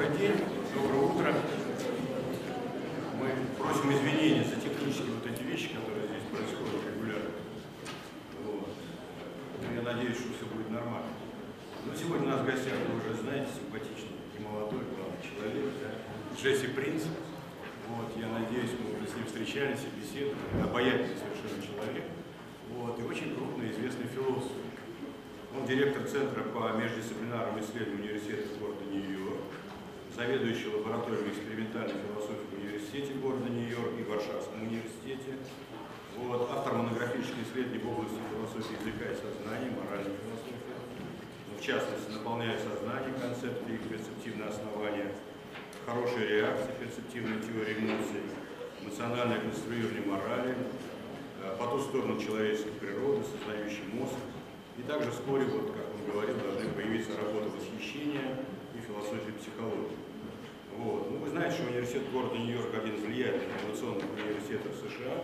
Добрый день, доброе утро. Мы просим извинения за технические вот эти вещи, которые здесь происходят регулярно. Вот. Я надеюсь, что все будет нормально. Но сегодня у нас в гостях, вы уже знаете, симпатичный и молодой главный человек, да? Джесси Пrinz. Вот, я надеюсь, мы уже с ним встречались и беседовали. Обаятельный совершенно человек. Вот, и очень крупный известный философ. Он директор Центра по междисциплинарным исследованиям университета города Нью-Йорк, заведующий лабораторией экспериментальной философии в университете города Нью-Йорк и Варшавском университете. Вот, автор монографических исследований в области философии языка и сознания, моральной философии. В частности, наполняя сознание концепты их перцептивное основание, хорошая реакция, перцептивная теория эмоций, эмоциональное конструирование морали, по ту сторону человеческой природы, сознающий мозг. И также вскоре, вот, как он говорил, должны появиться работы восхищения и философии психологии. Вот. Ну, вы знаете, что университет города Нью-Йорк один из влиятельных инновационных университетов США,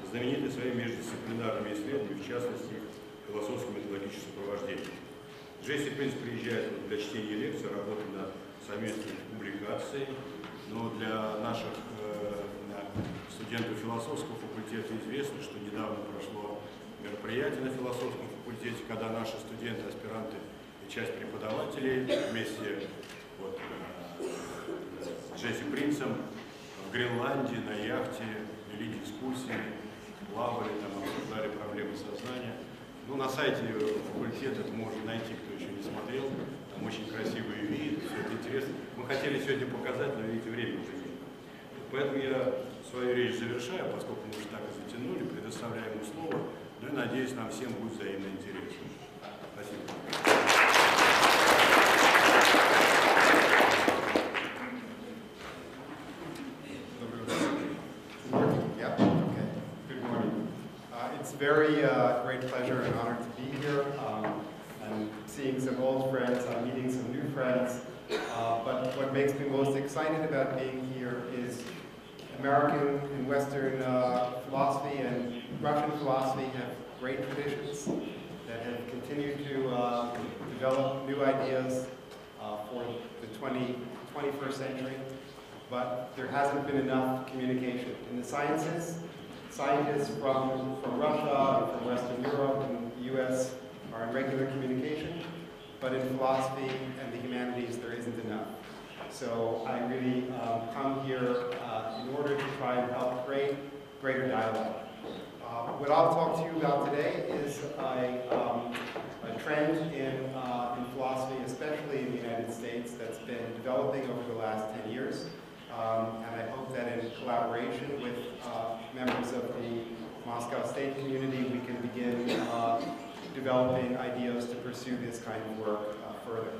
знаменитый своими междисциплинарными исследованиями, в частности, философским методологическим сопровождением. Джесси Пrinz приезжает для чтения лекций, работы над совместной публикацией, но для наших студентов философского факультета известно, что недавно прошло мероприятие на философском факультете, когда наши студенты, аспиранты и часть преподавателей вместе вот, с Джесси Принцем в Гренландии на яхте вели дискуссии, плавали, там, обсуждали проблемы сознания. Ну, на сайте факультета это можно найти, кто еще не смотрел. Там очень красивые виды, все это интересно. Мы хотели сегодня показать, но, видите, время уже нет. Поэтому я свою речь завершаю, поскольку мы уже так и затянули, предоставляю ему слово. Ну и надеюсь, нам всем будет взаимно интересно. Спасибо. It's a very great pleasure and honor to be here. I'm seeing some old friends, I'm meeting some new friends. But what makes me most excited about being here is American and Western philosophy and Russian philosophy have great traditions that have continued to develop new ideas for the 21st century. But there hasn't been enough communication. In the sciences, scientists from Russia, and from Western Europe, and the US are in regular communication, but in philosophy and the humanities, there isn't enough. So I really come here in order to try and help create greater dialogue. What I'll talk to you about today is a trend in philosophy, especially in the United States, that's been developing over the last 10 years. And I hope that in collaboration with members of the Moscow State community, we can begin developing ideas to pursue this kind of work further.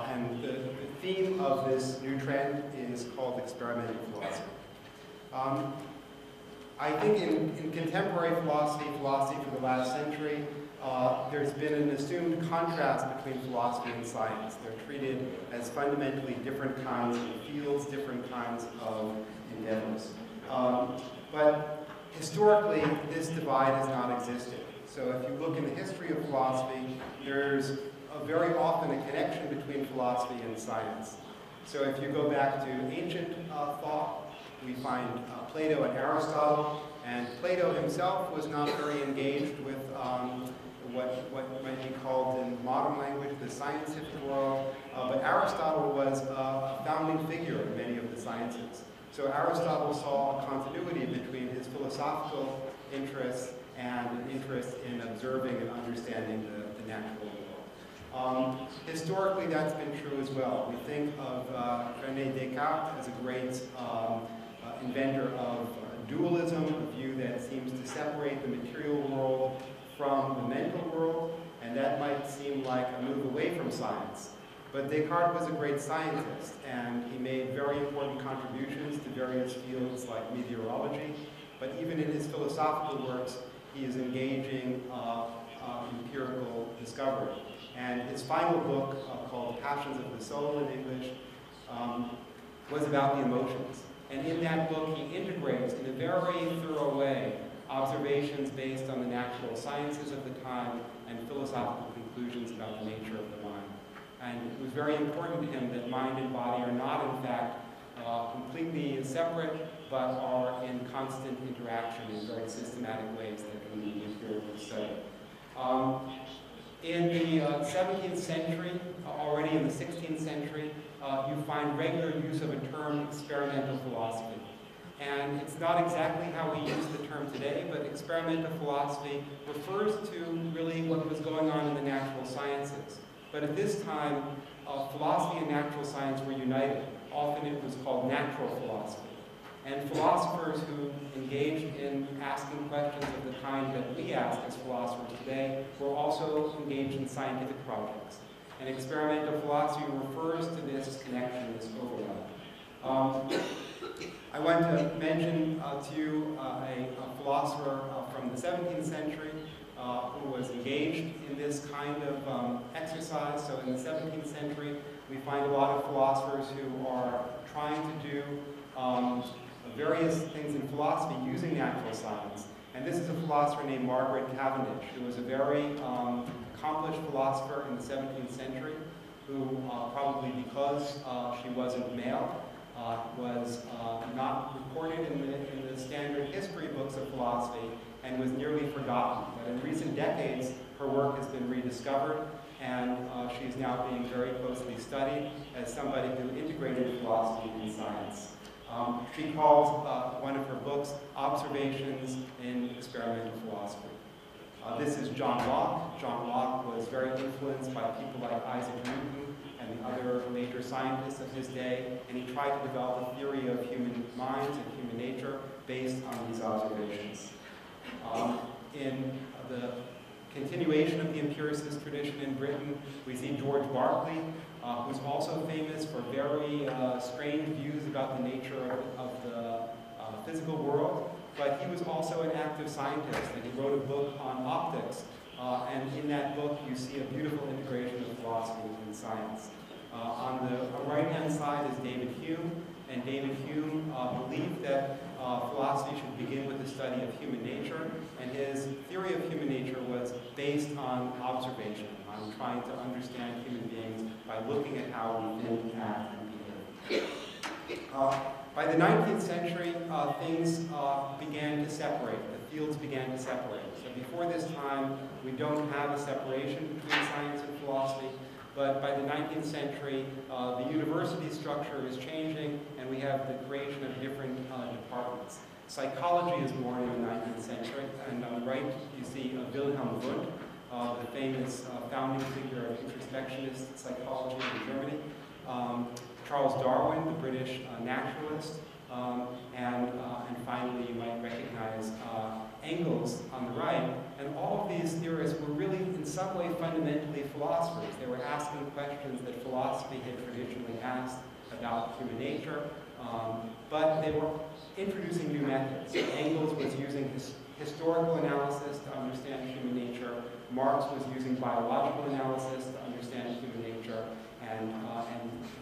And the theme of this new trend is called experimental philosophy. I think in contemporary philosophy for the last century, there's been an assumed contrast between philosophy and science. They're treated as fundamentally different kinds of fields, different kinds of endeavors. But historically, this divide has not existed. So if you look in the history of philosophy, there's very often a connection between philosophy and science. So if you go back to ancient thought, we find Plato and Aristotle, and Plato himself was not very engaged with what might be called in modern language the scientific world, but Aristotle was a founding figure in many of the sciences. So Aristotle saw a continuity between his philosophical interests and an interest in observing and understanding the natural world. Historically, that's been true as well. We think of René Descartes as a great inventor of dualism, a view that seems to separate the material world from the mental world, and that might seem like a move away from science. But Descartes was a great scientist, and he made very important contributions to various fields like meteorology, but even in his philosophical works, he is engaging empirical discovery. And his final book, called Passions of the Soul in English, was about the emotions. And in that book, he integrates in a very thorough way observations based on the natural sciences of the time and philosophical conclusions about the nature of the mind. And it was very important to him that mind and body are not, in fact, completely separate, but are in constant interaction in very systematic ways that can be empirically studied. In the 17th century, already in the 16th century, you find regular use of a term, experimental philosophy. And it's not exactly how we use the term today, but experimental philosophy refers to really what was going on in the natural sciences. But at this time, philosophy and natural science were united. Often it was called natural philosophy. And philosophers who engaged in asking questions of the kind that we ask as philosophers today were also engaged in scientific projects. And experimental philosophy refers to this connection, this overlap. I want to mention to you a philosopher from the 17th century who was engaged in this kind of exercise. So in the 17th century, we find a lot of philosophers who are trying to do various things in philosophy using natural science. And this is a philosopher named Margaret Cavendish, who was a very accomplished philosopher in the 17th century, who probably because she wasn't male, was not recorded in the standard history books of philosophy and was nearly forgotten. But in recent decades, her work has been rediscovered, and she is now being very closely studied as somebody who integrated philosophy and science. She calls one of her books Observations in Experimental Philosophy. This is John Locke. John Locke was very influenced by people like Isaac Newton and the other major scientists of his day, and he tried to develop a theory of human minds and human nature based on these observations. In the continuation of the empiricist tradition in Britain, we see George Berkeley, who's also famous for very strange views about the nature of the physical world, but he was also an active scientist, and he wrote a book on optics, and in that book you see a beautiful integration of philosophy and science. On the right-hand side is David Hume, and David Hume believed that philosophy should begin with the study of human nature, and his theory of human nature was based on observation, on trying to understand human beings by looking at how we think, act, and behave. By the 19th century, things began to separate. The fields began to separate. So before this time, we don't have a separation between science and philosophy. But by the 19th century, the university structure is changing, and we have the creation of different departments. Psychology is born in the 19th century, and on the right you see Wilhelm Wundt, the famous founding figure of introspectionist psychology in Germany. Charles Darwin, the British naturalist, and finally you might recognize Engels on the right. And all of these theorists were really in some way fundamentally philosophers. They were asking questions that philosophy had traditionally asked about human nature, but they were introducing new methods. Engels was using historical analysis to understand human nature. Marx was using biological analysis to understand human nature. And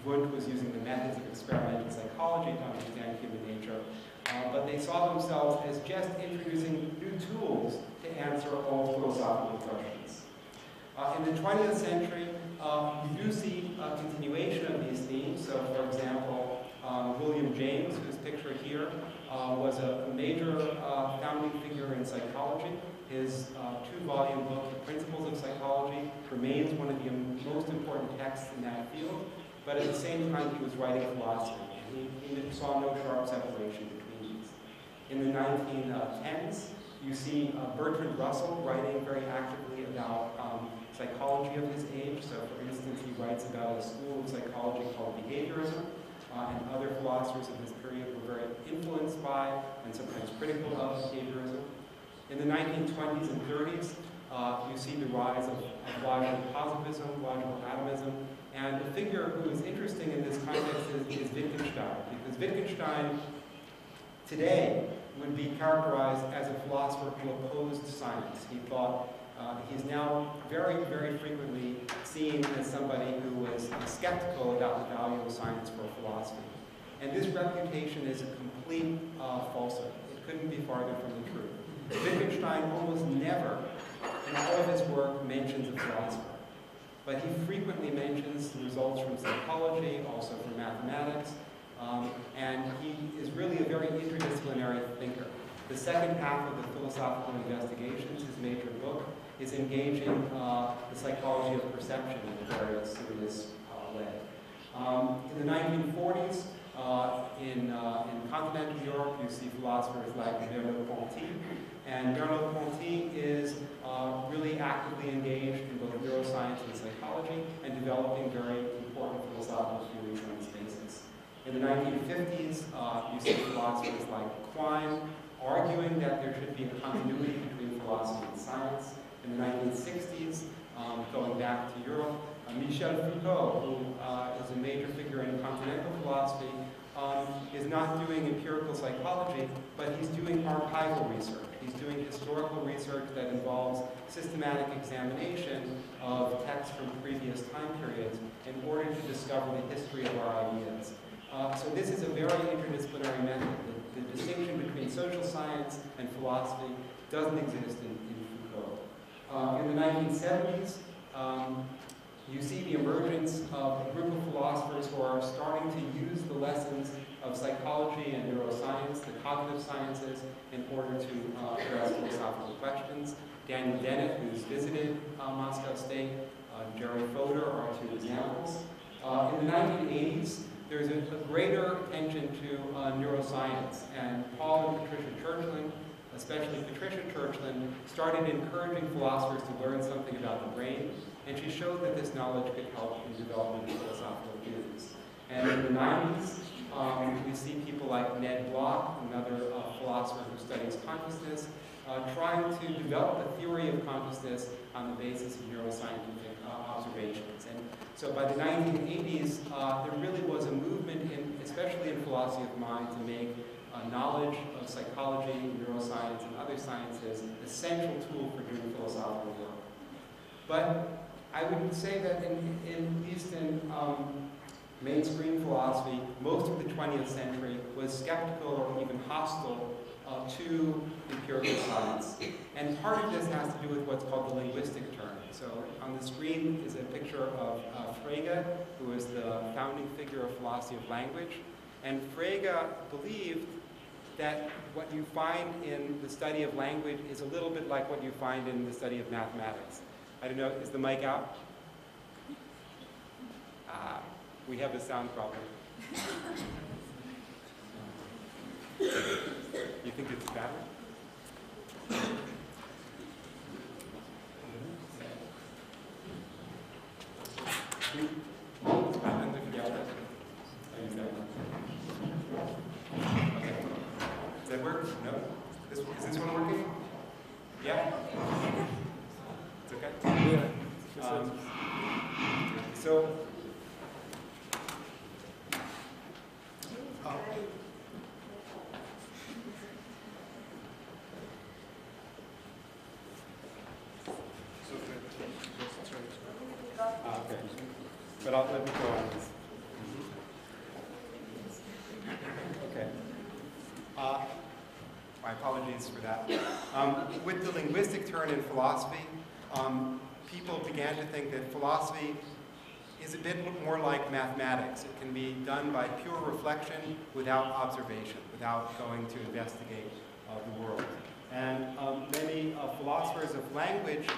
Wundt was using the methods of experimental psychology to understand human nature. But they saw themselves as just introducing new tools to answer old philosophical questions. In the 20th century, you do see a continuation of these themes. So, for example, William James, who's pictured here, was a major founding figure in psychology. His two-volume book, The Principles of Psychology, remains one of the most important texts in that field, but at the same time he was writing philosophy, and he saw no sharp separation between these. In the 1910s, you see Bertrand Russell writing very actively about psychology of his age. So, for instance, he writes about a school of psychology called behaviorism, and other philosophers of this period were very influenced by and sometimes critical of behaviorism. In the 1920s and 30s, you see the rise of logical positivism, logical atomism, and the figure who is interesting in this context is Wittgenstein, because Wittgenstein today would be characterized as a philosopher who opposed science. He thought he's now very, very frequently seen as somebody who was skeptical about the value of science for philosophy. And this reputation is a complete falsehood. It couldn't be farther from the truth. Wittgenstein almost never, in all of his work, mentions a philosopher. but he frequently mentions the results from psychology, also from mathematics, and he is really a very interdisciplinary thinker. The second half of the Philosophical Investigations, his major book, is engaging the psychology of perception in a very serious way. In the 1940s, in continental Europe, you see philosophers like Merleau-Ponty, and Merleau-Ponty is really actively engaged in both neuroscience and psychology and developing very important philosophical theories on this basis. In the 1950s, you see philosophers like Quine arguing that there should be a continuity between philosophy and science. In the 1960s, going back to Europe, Michel Foucault, who is a major figure in continental philosophy, is not doing empirical psychology, but he's doing archival research. He's doing historical research that involves systematic examination of texts from previous time periods in order to discover the history of our ideas. So this is a very interdisciplinary method. The distinction between social science and philosophy doesn't exist in Foucault. In the 1970s, you see the emergence of a group of philosophers who are starting to use the lessons of psychology and neuroscience, the cognitive sciences, in order to address philosophical questions. Daniel Dennett, who's visited Moscow State, Jerry Fodor are two examples. In the 1980s, there's a greater attention to neuroscience, and Paul and Patricia Churchland, especially Patricia Churchland, started encouraging philosophers to learn something about the brain, and she showed that this knowledge could help in development of philosophical views. And in the 90s, we see people like Ned Block, another philosopher who studies consciousness, trying to develop a theory of consciousness on the basis of neuroscientific observations. And so by the 1980s, there really was a movement, especially in philosophy of mind, to make knowledge of psychology, neuroscience, and other sciences an essential tool for doing philosophical work. But I would say that at least in mainstream philosophy, most of the 20th century was skeptical or even hostile to empirical science. And part of this has to do with what's called the linguistic turn. So on the screen is a picture of Frege, who is the founding figure of philosophy of language. And Frege believed that what you find in the study of language is a little bit like what you find in the study of mathematics. I don't know, is the mic out? We have a sound problem. You think it's better? Does that work? No? Is this one working? Yeah? It's okay? Yeah. So, okay. But let me go on this. Okay. My apologies for that. With the linguistic turn in philosophy, people began to think that philosophy is a bit more like mathematics. It can be done by pure reflection without observation, without going to investigate the world. And many philosophers of language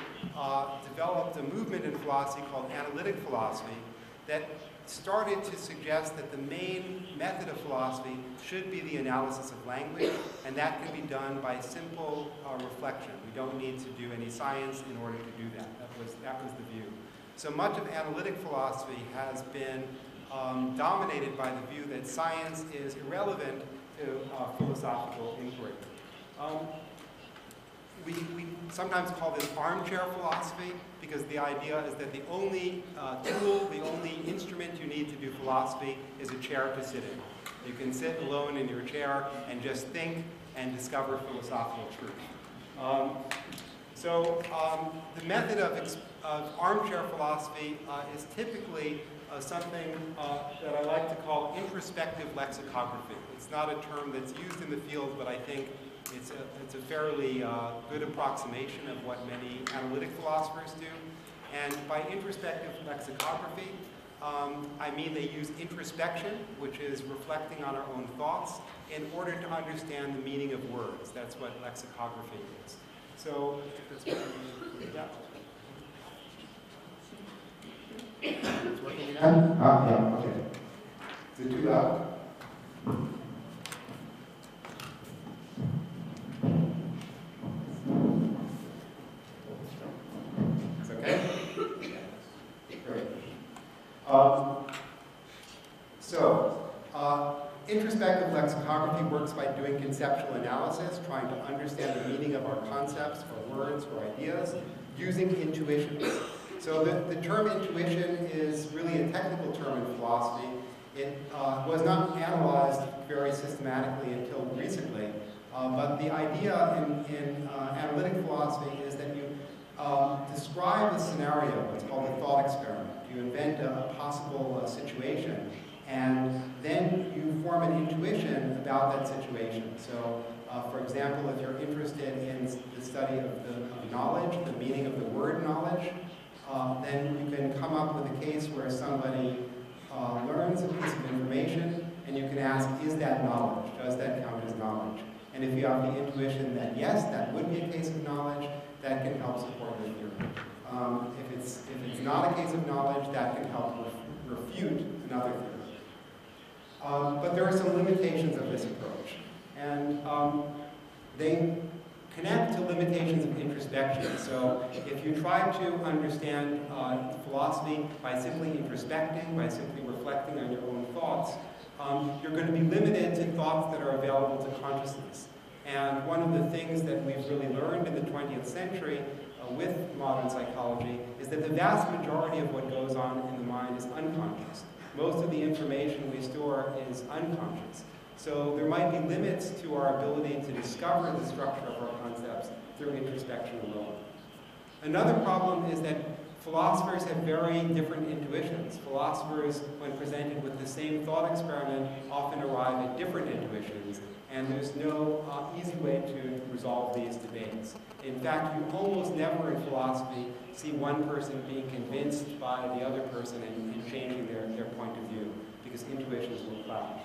developed a movement in philosophy called analytic philosophy that started to suggest that the main method of philosophy should be the analysis of language, and that can be done by simple reflection. We don't need to do any science in order to do that. That was the view. So much of analytic philosophy has been dominated by the view that science is irrelevant to philosophical inquiry. We sometimes call this armchair philosophy because the idea is that the only tool, the only instrument you need to do philosophy is a chair to sit in. You can sit alone in your chair and just think and discover philosophical truth. The method of armchair philosophy is typically something that I like to call introspective lexicography. It's not a term that's used in the field, but I think it's a fairly good approximation of what many analytic philosophers do. And by introspective lexicography, I mean they use introspection, which is reflecting on our own thoughts, in order to understand the meaning of words. That's what lexicography is. So, yeah. It's working now? Yeah, okay. Is it too loud? It's okay? Great. Introspective lexicography works by doing conceptual analysis, trying to understand the meaning of our concepts or words or ideas using intuitions. So the term intuition is really a technical term in philosophy. It was not analyzed very systematically until recently, but the idea in analytic philosophy is that you describe a scenario, what's called a thought experiment. You invent a possible situation, and then you form an intuition about that situation. So, for example, if you're interested in the study of knowledge, the meaning of the word knowledge, then you can come up with a case where somebody learns a piece of information, and you can ask, is that knowledge? Does that count as knowledge? And if you have the intuition that yes, that would be a case of knowledge, that can help support the theory. If it's not a case of knowledge, that can help refute another theory. But there are some limitations of this approach. And they connect to limitations of introspection. So if you try to understand philosophy by simply introspecting, by simply reflecting on your own thoughts, you're going to be limited to thoughts that are available to consciousness. And one of the things that we've really learned in the 20th century with modern psychology is that the vast majority of what goes on in the mind is unconscious. Most of the information we store is unconscious. So there might be limits to our ability to discover the structure of our concepts through introspection alone. Another problem is that philosophers have very different intuitions. Philosophers, when presented with the same thought experiment, often arrive at different intuitions, and there's no easy way to resolve these debates. In fact, you almost never in philosophy see one person being convinced by the other person and changing their point of view, because intuitions will clash.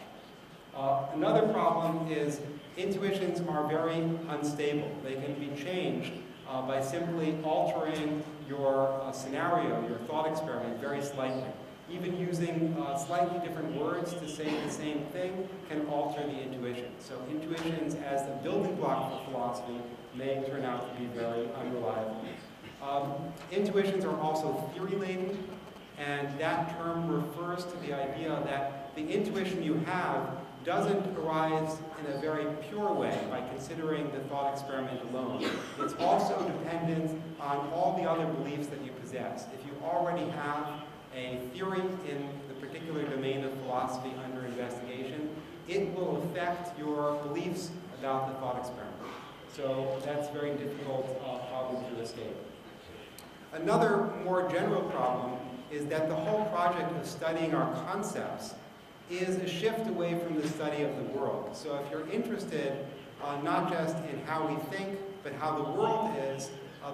Another problem is intuitions are very unstable. They can be changed by simply altering your scenario, your thought experiment, very slightly. Even using slightly different words to say the same thing can alter the intuition. So intuitions as the building block for philosophy may turn out to be very unreliable. Intuitions are also theory-laden, and that term refers to the idea that the intuition you have doesn't arise in a very pure way by considering the thought experiment alone. It's also dependent on all the other beliefs that you possess. If you already have a theory in the particular domain of philosophy under investigation, it will affect your beliefs about the thought experiment. So that's a very difficult problem to escape. Another more general problem is that the whole project of studying our concepts is a shift away from the study of the world. So if you're interested not just in how we think, but how the world is,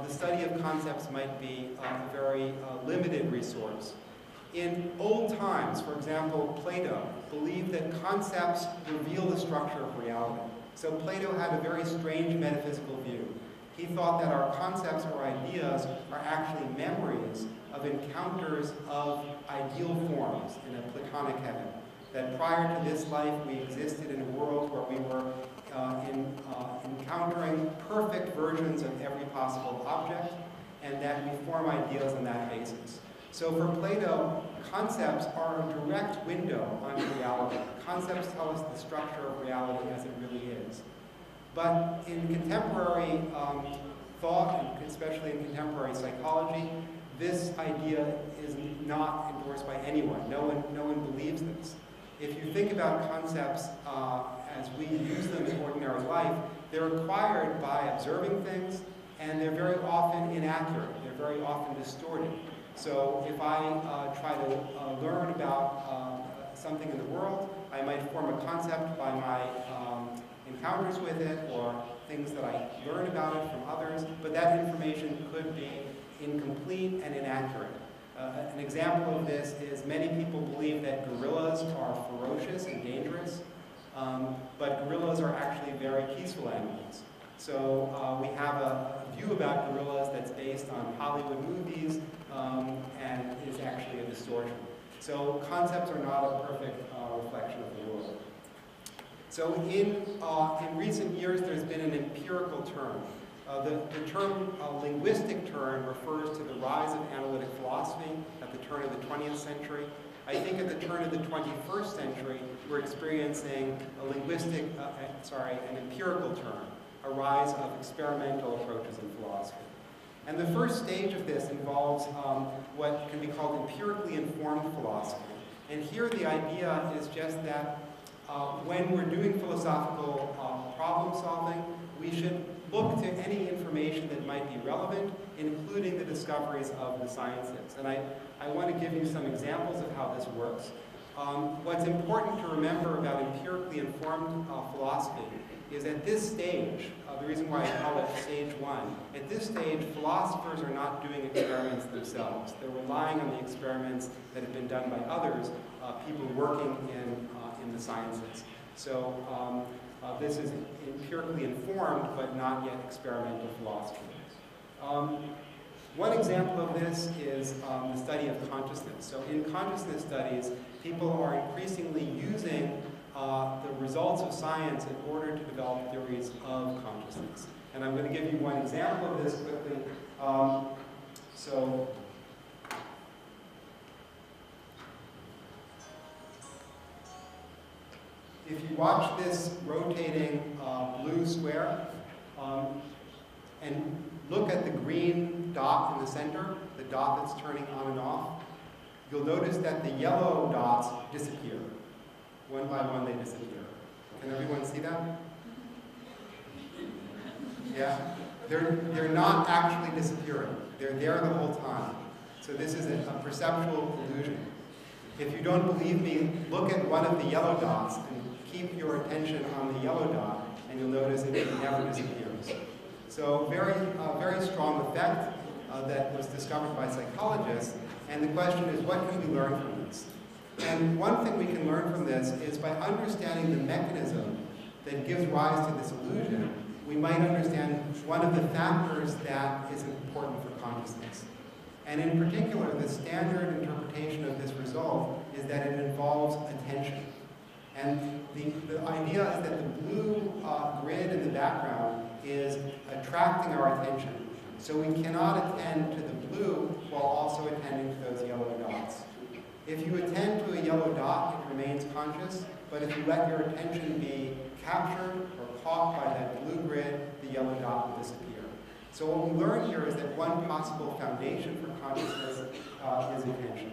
the study of concepts might be a very limited resource. In old times, for example, Plato believed that concepts reveal the structure of reality. So Plato had a very strange metaphysical view. He thought that our concepts or ideas are actually memories of encounters of ideal forms in a Platonic heaven. That prior to this life, we existed in a world where we were encountering perfect versions of every possible object, and that we form ideals on that basis. So for Plato, concepts are a direct window onto reality. Concepts tell us the structure of reality as it really is. But in contemporary thought, and especially in contemporary psychology, this idea is not endorsed by anyone. No one believes this. If you think about concepts as we use them in ordinary life, they're acquired by observing things, and they're very often inaccurate. They're very often distorted. So if I try to learn about something in the world, I might form a concept by my encounters with it or things that I learn about it from others, but that information could be incomplete and inaccurate. An example of this is many people believe that gorillas are ferocious and dangerous, but gorillas are actually very peaceful animals. So we have a view about gorillas that's based on Hollywood movies and is actually a distortion. So concepts are not a perfect reflection of the world. So in recent years, there's been an empirical term. The term linguistic turn refers to the rise of analytic philosophy at the turn of the 20th century. I think at the turn of the 21st century, we're experiencing an empirical turn, a rise of experimental approaches in philosophy. And the first stage of this involves what can be called empirically informed philosophy. And here the idea is just that when we're doing philosophical problem solving, we should look to any information that might be relevant, including the discoveries of the sciences. And I want to give you some examples of how this works. What's important to remember about empirically informed philosophy is at this stage, the reason why I call it stage one, at this stage, philosophers are not doing experiments themselves. They're relying on the experiments that have been done by others, people working in the sciences. So this is empirically informed, but not yet experimental philosophy. One example of this is the study of consciousness. So in consciousness studies, people are increasingly using the results of science in order to develop theories of consciousness. And I'm going to give you one example of this quickly. If you watch this rotating blue square and look at the green dot in the center, the dot that's turning on and off, you'll notice that the yellow dots disappear. One by one they disappear. Can everyone see that? Yeah? They're not actually disappearing. They're there the whole time. So this is a perceptual illusion. If you don't believe me, look at one of the yellow dots and keep your attention on the yellow dot, and you'll notice it never disappears. So very strong effect that was discovered by psychologists. And the question is, what can we learn from this? And one thing we can learn from this is by understanding the mechanism that gives rise to this illusion, we might understand one of the factors that is important for consciousness. And in particular, the standard interpretation of this result is that it involves attention. And the idea is that the blue grid in the background is attracting our attention. So we cannot attend to the blue while also attending to those yellow dots. If you attend to a yellow dot, it remains conscious, but if you let your attention be captured or caught by that blue grid, the yellow dot will disappear. So what we learn here is that one possible foundation for consciousness is attention.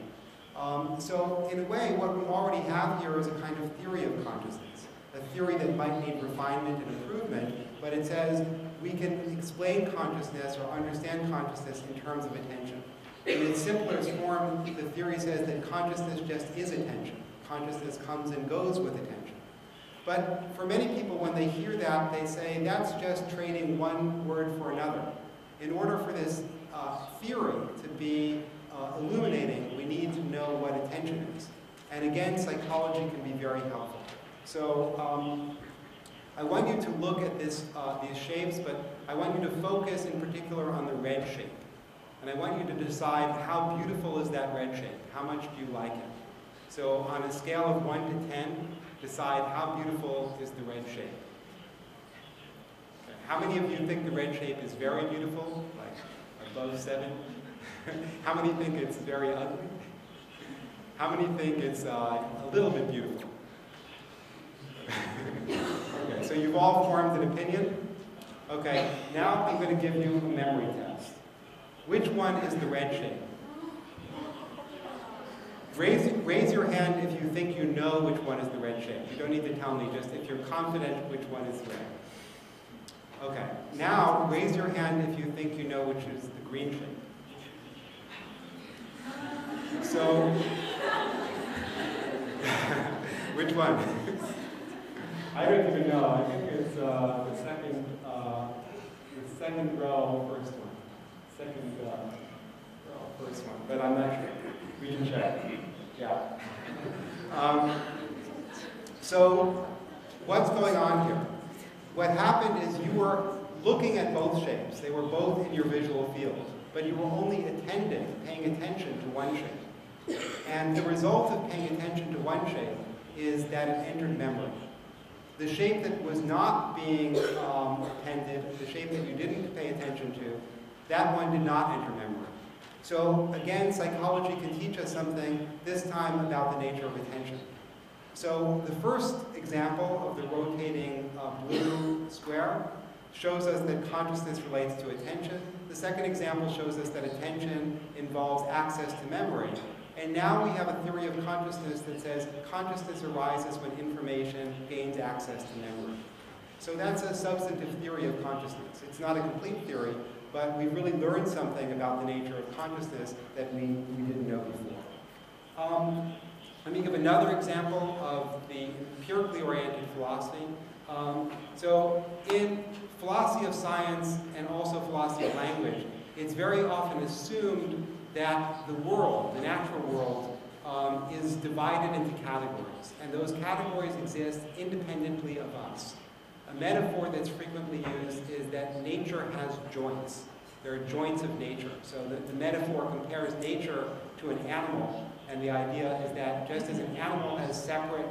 So in a way, what we already have here is a kind of theory of consciousness, a theory that might need refinement and improvement, but it says we can explain consciousness or understand consciousness in terms of attention. In its simplest form, the theory says that consciousness just is attention. Consciousness comes and goes with attention. But for many people, when they hear that, they say that's just trading one word for another. In order for this theory to be illuminating, we need to know what attention is. And again, psychology can be very helpful. So I want you to look at these shapes, but I want you to focus in particular on the red shape. And I want you to decide how beautiful is that red shape? How much do you like it? So on a scale of 1 to 10, decide how beautiful is the red shape. Okay. How many of you think the red shape is very beautiful, like above 7? How many think it's very ugly? How many think it's a little bit beautiful? Okay, so you've all formed an opinion? Okay, now I'm going to give you a memory test. Which one is the red shape? Raise your hand if you think you know which one is the red shape. You don't need to tell me, just if you're confident which one is red. Okay, now raise your hand if you think you know which is the green shape. So, which one? I don't even know. I think it's the second row, first one. Second first one, but I'm not sure. We can check. Yeah. So what's going on here? What happened is you were looking at both shapes. They were both in your visual field, but you were only paying attention to one shape. And the result of paying attention to one shape is that it entered memory. The shape that was not being attended, the shape that you didn't pay attention to, that one did not enter memory. So again, psychology can teach us something, this time about the nature of attention. So the first example of the rotating blue square shows us that consciousness relates to attention. The second example shows us that attention involves access to memory. And now we have a theory of consciousness that says consciousness arises when information gains access to memory. So that's a substantive theory of consciousness. It's not a complete theory, but we really learned something about the nature of consciousness that we didn't know before. Let me give another example of the empirically oriented philosophy. So in philosophy of science and also philosophy of language, it's very often assumed that the world, the natural world, is divided into categories. And those categories exist independently of us. A metaphor that's frequently used is that nature has joints. There are joints of nature. So the metaphor compares nature to an animal. And the idea is that just as an animal has separate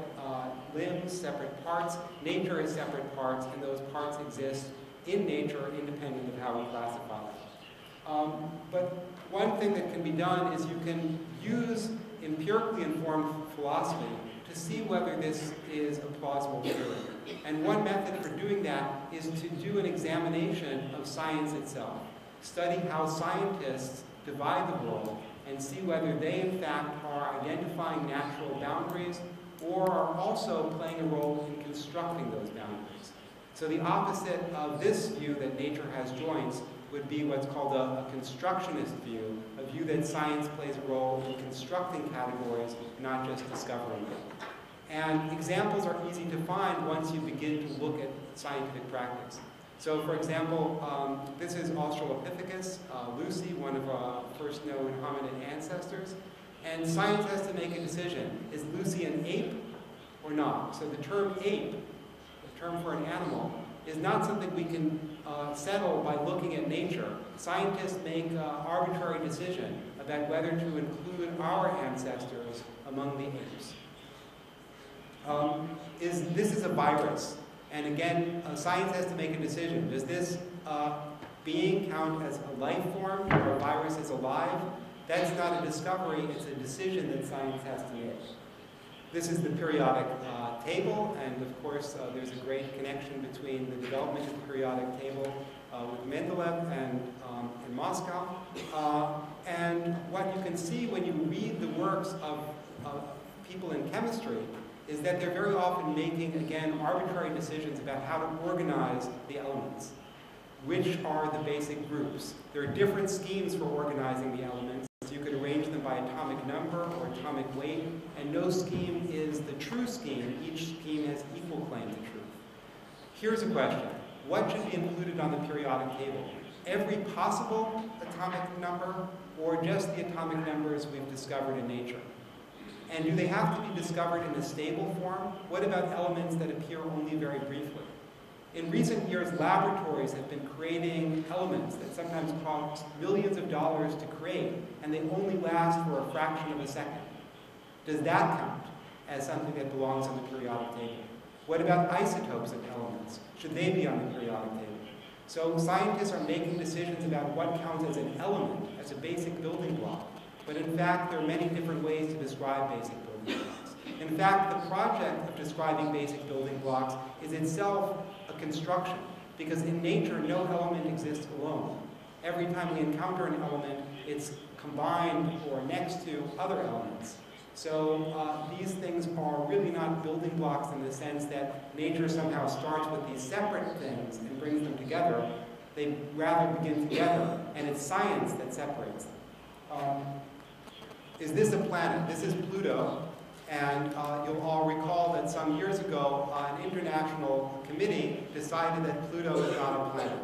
limbs, separate parts, nature has separate parts, and those parts exist in nature independent of how we classify them. But one thing that can be done is you can use empirically informed philosophy to see whether this is a plausible theory. And one method for doing that is to do an examination of science itself. Study how scientists divide the world and see whether they in fact are identifying natural boundaries or are also playing a role in constructing those boundaries. So the opposite of this view that nature has joints would be what's called a constructionist view, a view that science plays a role in constructing categories, not just discovering them. And examples are easy to find once you begin to look at scientific practice. So for example, this is Australopithecus, Lucy, one of our first known hominid ancestors. And science has to make a decision. Is Lucy an ape or not? So the term ape, the term for an animal, is not something we can settle by looking at nature. Scientists make an arbitrary decision about whether to include our ancestors among the apes. This is a virus. And again, science has to make a decision. Does this being count as a life form or a virus is alive? That's not a discovery, it's a decision that science has to make. This is the periodic table, and of course there's a great connection between the development of the periodic table with Mendeleev and in Moscow. And what you can see when you read the works of people in chemistry is that they're very often making, again, arbitrary decisions about how to organize the elements. Which are the basic groups? There are different schemes for organizing the elements. You could arrange them by atomic number or atomic weight, and no scheme is the true scheme. Each scheme has equal claim to truth. Here's a question. What should be included on the periodic table? Every possible atomic number, or just the atomic numbers we've discovered in nature? And do they have to be discovered in a stable form? What about elements that appear only very briefly? In recent years, laboratories have been creating elements that sometimes cost millions of dollars to create, and they only last for a fraction of a second. Does that count as something that belongs on the periodic table? What about isotopes of elements? Should they be on the periodic table? So scientists are making decisions about what counts as an element, as a basic building block. But in fact, there are many different ways to describe basic building blocks. In fact, the project of describing basic building blocks is itself a construction, because in nature, no element exists alone. Every time we encounter an element, it's combined or next to other elements. So these things are really not building blocks in the sense that nature somehow starts with these separate things and brings them together. They rather begin together, and it's science that separates them. Is this a planet? This is Pluto. And you'll all recall that some years ago, an international committee decided that Pluto is not a planet.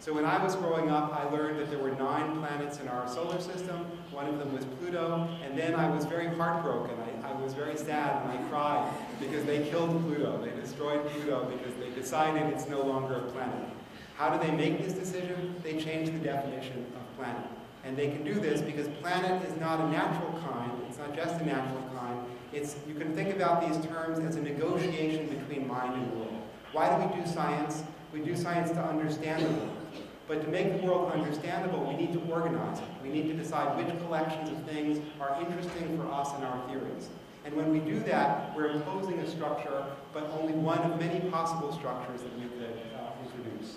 So when I was growing up, I learned that there were 9 planets in our solar system. One of them was Pluto, and then I was very heartbroken. I was very sad and I cried because they killed Pluto. They destroyed Pluto because they decided it's no longer a planet. How do they make this decision? They changed the definition of planet. And they can do this because planet is not a natural kind. It's not just a natural kind. You can think about these terms as a negotiation between mind and world. Why do we do science? We do science to understand the world. But to make the world understandable, we need to organize it. We need to decide which collections of things are interesting for us and our theories. And when we do that, we're imposing a structure, but only one of many possible structures that we could introduce.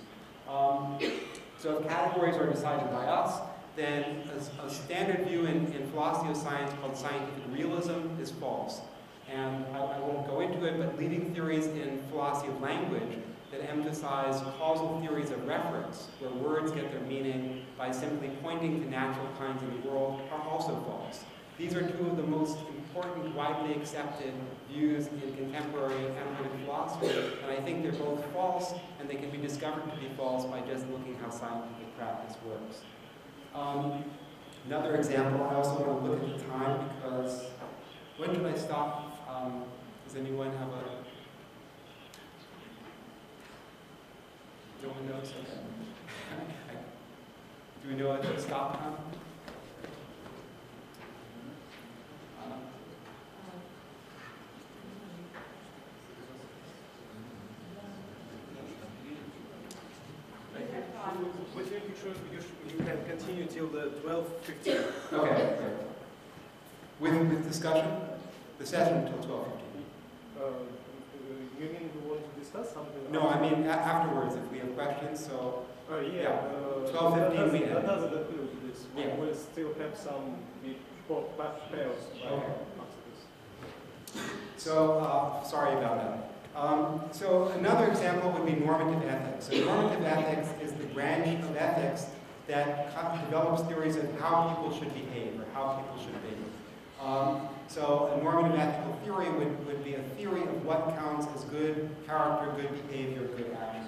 So if categories are decided by us, then a standard view in philosophy of science called scientific realism is false. And I won't go into it, but leading theories in philosophy of language that emphasize causal theories of reference, where words get their meaning by simply pointing to natural kinds in the world, are also false. These are 2 of the most important, widely accepted views in contemporary analytic philosophy, and I think they're both false, and they can be discovered to be false by just looking how scientific practice works. Another example, I also want to look at the time because, when should I stop? Does anyone have a... No one knows? Okay. Do we know at the stop time? What make sure you can continue till the 12:15? Okay. With discussion? The session until 12:15. You mean you want to discuss something? No, I mean afterwards if we have questions. So. Yeah. 12:15 we that doesn't include this. Yeah. We'll still have some pairs after this. So sorry about that. So another example would be normative ethics. So normative ethics is the branch of ethics that develops theories of how people should behave or how people should be. So a normative ethical theory would be a theory of what counts as good character, good behavior, good action.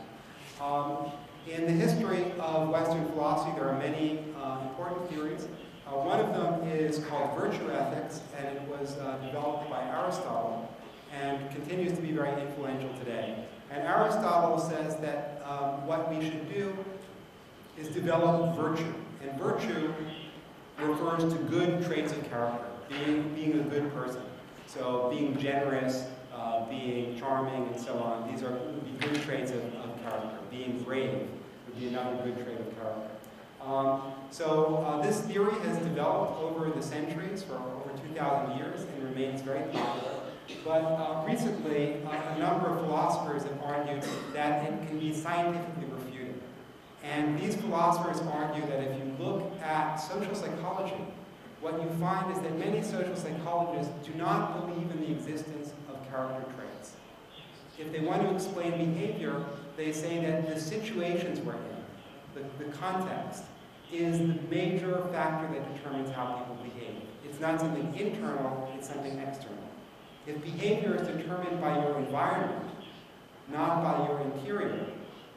In the history of Western philosophy, there are many important theories. One of them is called virtue ethics, and it was developed by Aristotle and continues to be very influential today. And Aristotle says that what we should do is develop virtue. And virtue refers to good traits of character, being a good person. So being generous, being charming, and so on. These would be good traits of character. Being brave would be another good trait of character. So this theory has developed over the centuries, for over 2,000 years, and remains very popular. But recently, a number of philosophers have argued that it can be scientifically refuted. And these philosophers argue that if you look at social psychology, what you find is that many social psychologists do not believe in the existence of character traits. If they want to explain behavior, they say that the situations we're in, the context, is the major factor that determines how people behave. It's not something internal, it's something external. If behavior is determined by your environment, not by your interior,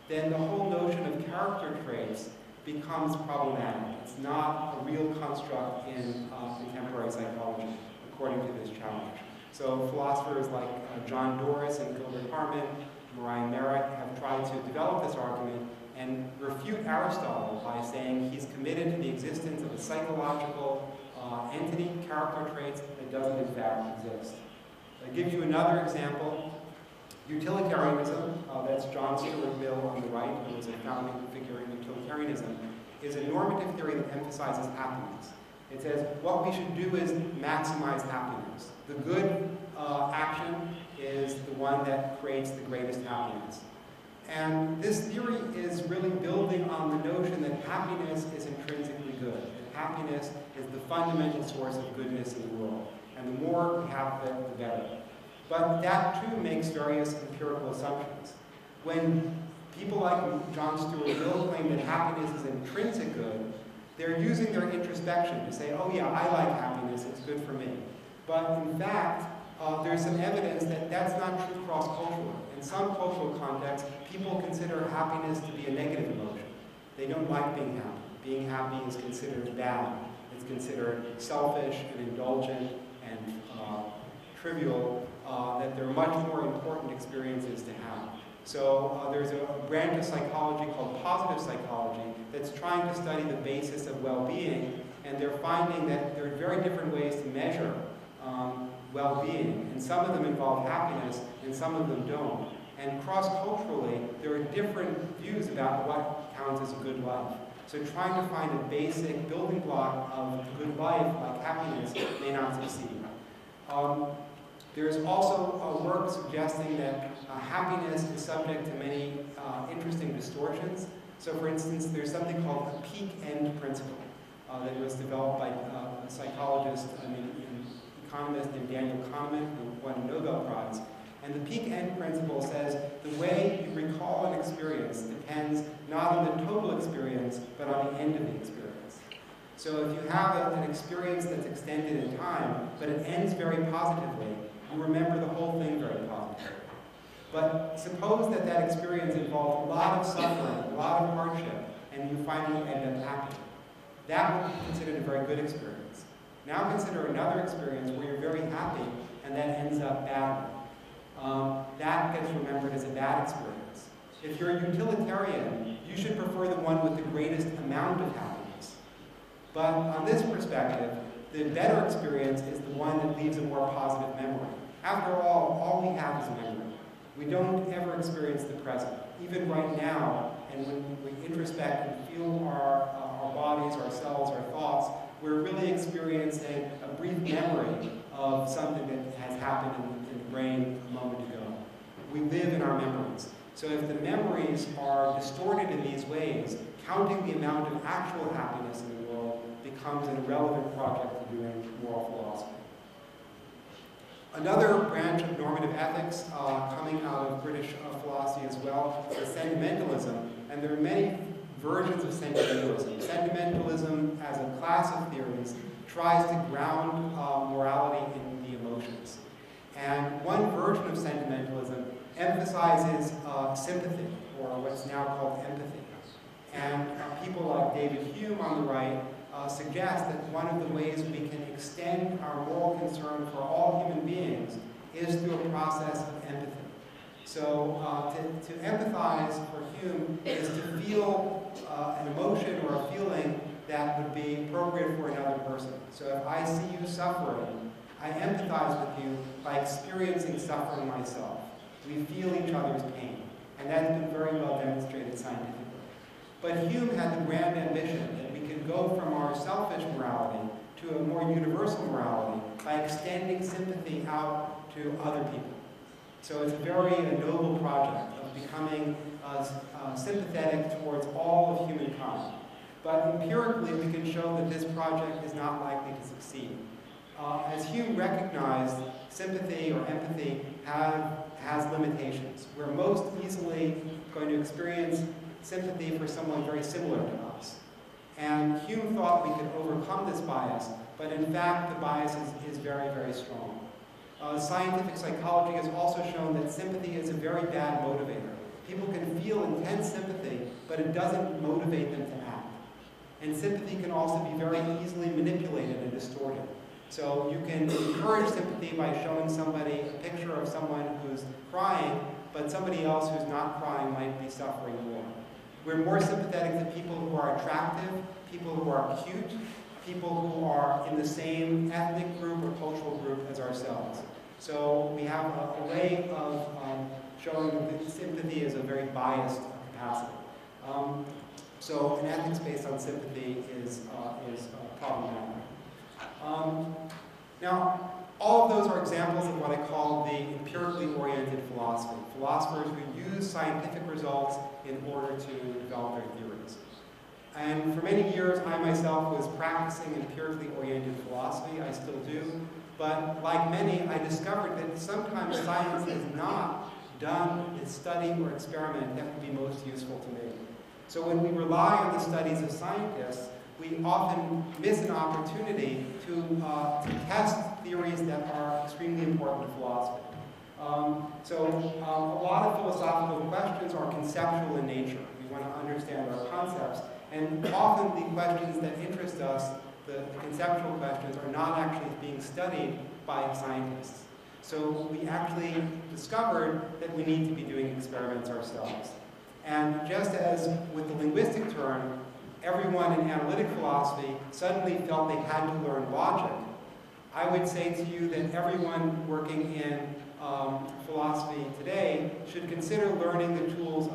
then the whole notion of character traits becomes problematic. It's not a real construct in contemporary psychology, according to this challenge. So philosophers like John Doris and Gilbert Harman, Mariah Merrick have tried to develop this argument and refute Aristotle by saying he's committed to the existence of a psychological entity, character traits, that doesn't in fact exist. I'll give you another example. Utilitarianism, that's John Stuart Mill on the right, who was a founding figure in utilitarianism, is a normative theory that emphasizes happiness. It says what we should do is maximize happiness. The good action is the one that creates the greatest happiness. And this theory is really building on the notion that happiness is intrinsically good, that happiness is the fundamental source of goodness in the world. And the more we have, the better. But that too makes various empirical assumptions. When people like John Stuart Mill claim that happiness is an intrinsic good, they're using their introspection to say, oh yeah, I like happiness, it's good for me. But in fact, there's some evidence that that's not true cross-culturally. In some cultural contexts, people consider happiness to be a negative emotion. They don't like being happy. Being happy is considered bad. It's considered selfish and indulgent and trivial, that there are much more important experiences to have. So there's a branch of psychology called positive psychology that's trying to study the basis of well-being, and they're finding that there are very different ways to measure well-being, and some of them involve happiness and some of them don't. And cross-culturally, there are different views about what counts as a good life. So trying to find a basic building block of a good life, like happiness, may not succeed. There's also work suggesting that happiness is subject to many interesting distortions. So for instance, there's something called a peak-end principle that was developed by a psychologist and an economist named Daniel Kahneman, who won a Nobel Prize. And the peak-end principle says the way you recall an experience depends not on the total experience, but on the end of the experience. So if you have an experience that's extended in time, but it ends very positively, you remember the whole thing very positively. But suppose that that experience involved a lot of suffering, a lot of hardship, and you finally end up happy. That would be considered a very good experience. Now consider another experience where you're very happy, and that ends up badly. That gets remembered as a bad experience. If you're a utilitarian, you should prefer the one with the greatest amount of happiness. But on this perspective, the better experience is the one that leaves a more positive memory. After all we have is memory. We don't ever experience the present. Even right now, and when we introspect and feel our bodies, ourselves, our thoughts, we're really experiencing a brief memory of something that has happened in the brain a moment ago. We live in our memories. So if the memories are distorted in these ways, counting the amount of actual happiness in the world becomes an irrelevant project to doing moral philosophy. Another branch of normative ethics coming out of British philosophy as well is sentimentalism, and there are many versions of sentimentalism. Sentimentalism, as a class of theories, tries to ground morality in the emotions. And one version of sentimentalism emphasizes sympathy, or what's now called empathy. And people like David Hume on the right suggest that one of the ways we can extend our moral concern for all human beings is through a process of empathy. So to empathize for Hume is to feel an emotion or a feeling that would be appropriate for another person. So if I see you suffering, I empathize with you by experiencing suffering myself. We feel each other's pain, and that's been very well demonstrated scientifically. But Hume had the grand ambition that we could go from our selfish morality to a more universal morality by extending sympathy out to other people. So it's a very noble project of becoming sympathetic towards all of humankind. But empirically, we can show that this project is not likely to succeed. As Hume recognized, sympathy or empathy has limitations. We're most easily going to experience sympathy for someone very similar to us. And Hume thought we could overcome this bias, but in fact, the bias is very, very strong. Scientific psychology has also shown that sympathy is a very bad motivator. People can feel intense sympathy, but it doesn't motivate them to act. And sympathy can also be very easily manipulated and distorted. So you can encourage sympathy by showing somebody a picture of someone who's crying, but somebody else who's not crying might be suffering more. We're more sympathetic to people who are attractive, people who are cute, people who are in the same ethnic group or cultural group as ourselves. So we have a way of showing that sympathy is a very biased capacity. So an ethics based on sympathy is problematic. Now, all of those are examples of what I call the empirically oriented philosophy. Philosophers who use scientific results in order to develop their theories. And for many years, I myself was practicing empirically oriented philosophy. I still do. But like many, I discovered that sometimes science is not done in study or experiment that would be most useful to me. So when we rely on the studies of scientists, we often miss an opportunity to test theories that are extremely important to philosophy. A lot of philosophical questions are conceptual in nature. We want to understand our concepts, and often the questions that interest us, the conceptual questions, are not actually being studied by scientists. So we actually discovered that we need to be doing experiments ourselves. And just as with the linguistic turn, everyone in analytic philosophy suddenly felt they had to learn logic, I would say to you that everyone working in philosophy today should consider learning the tools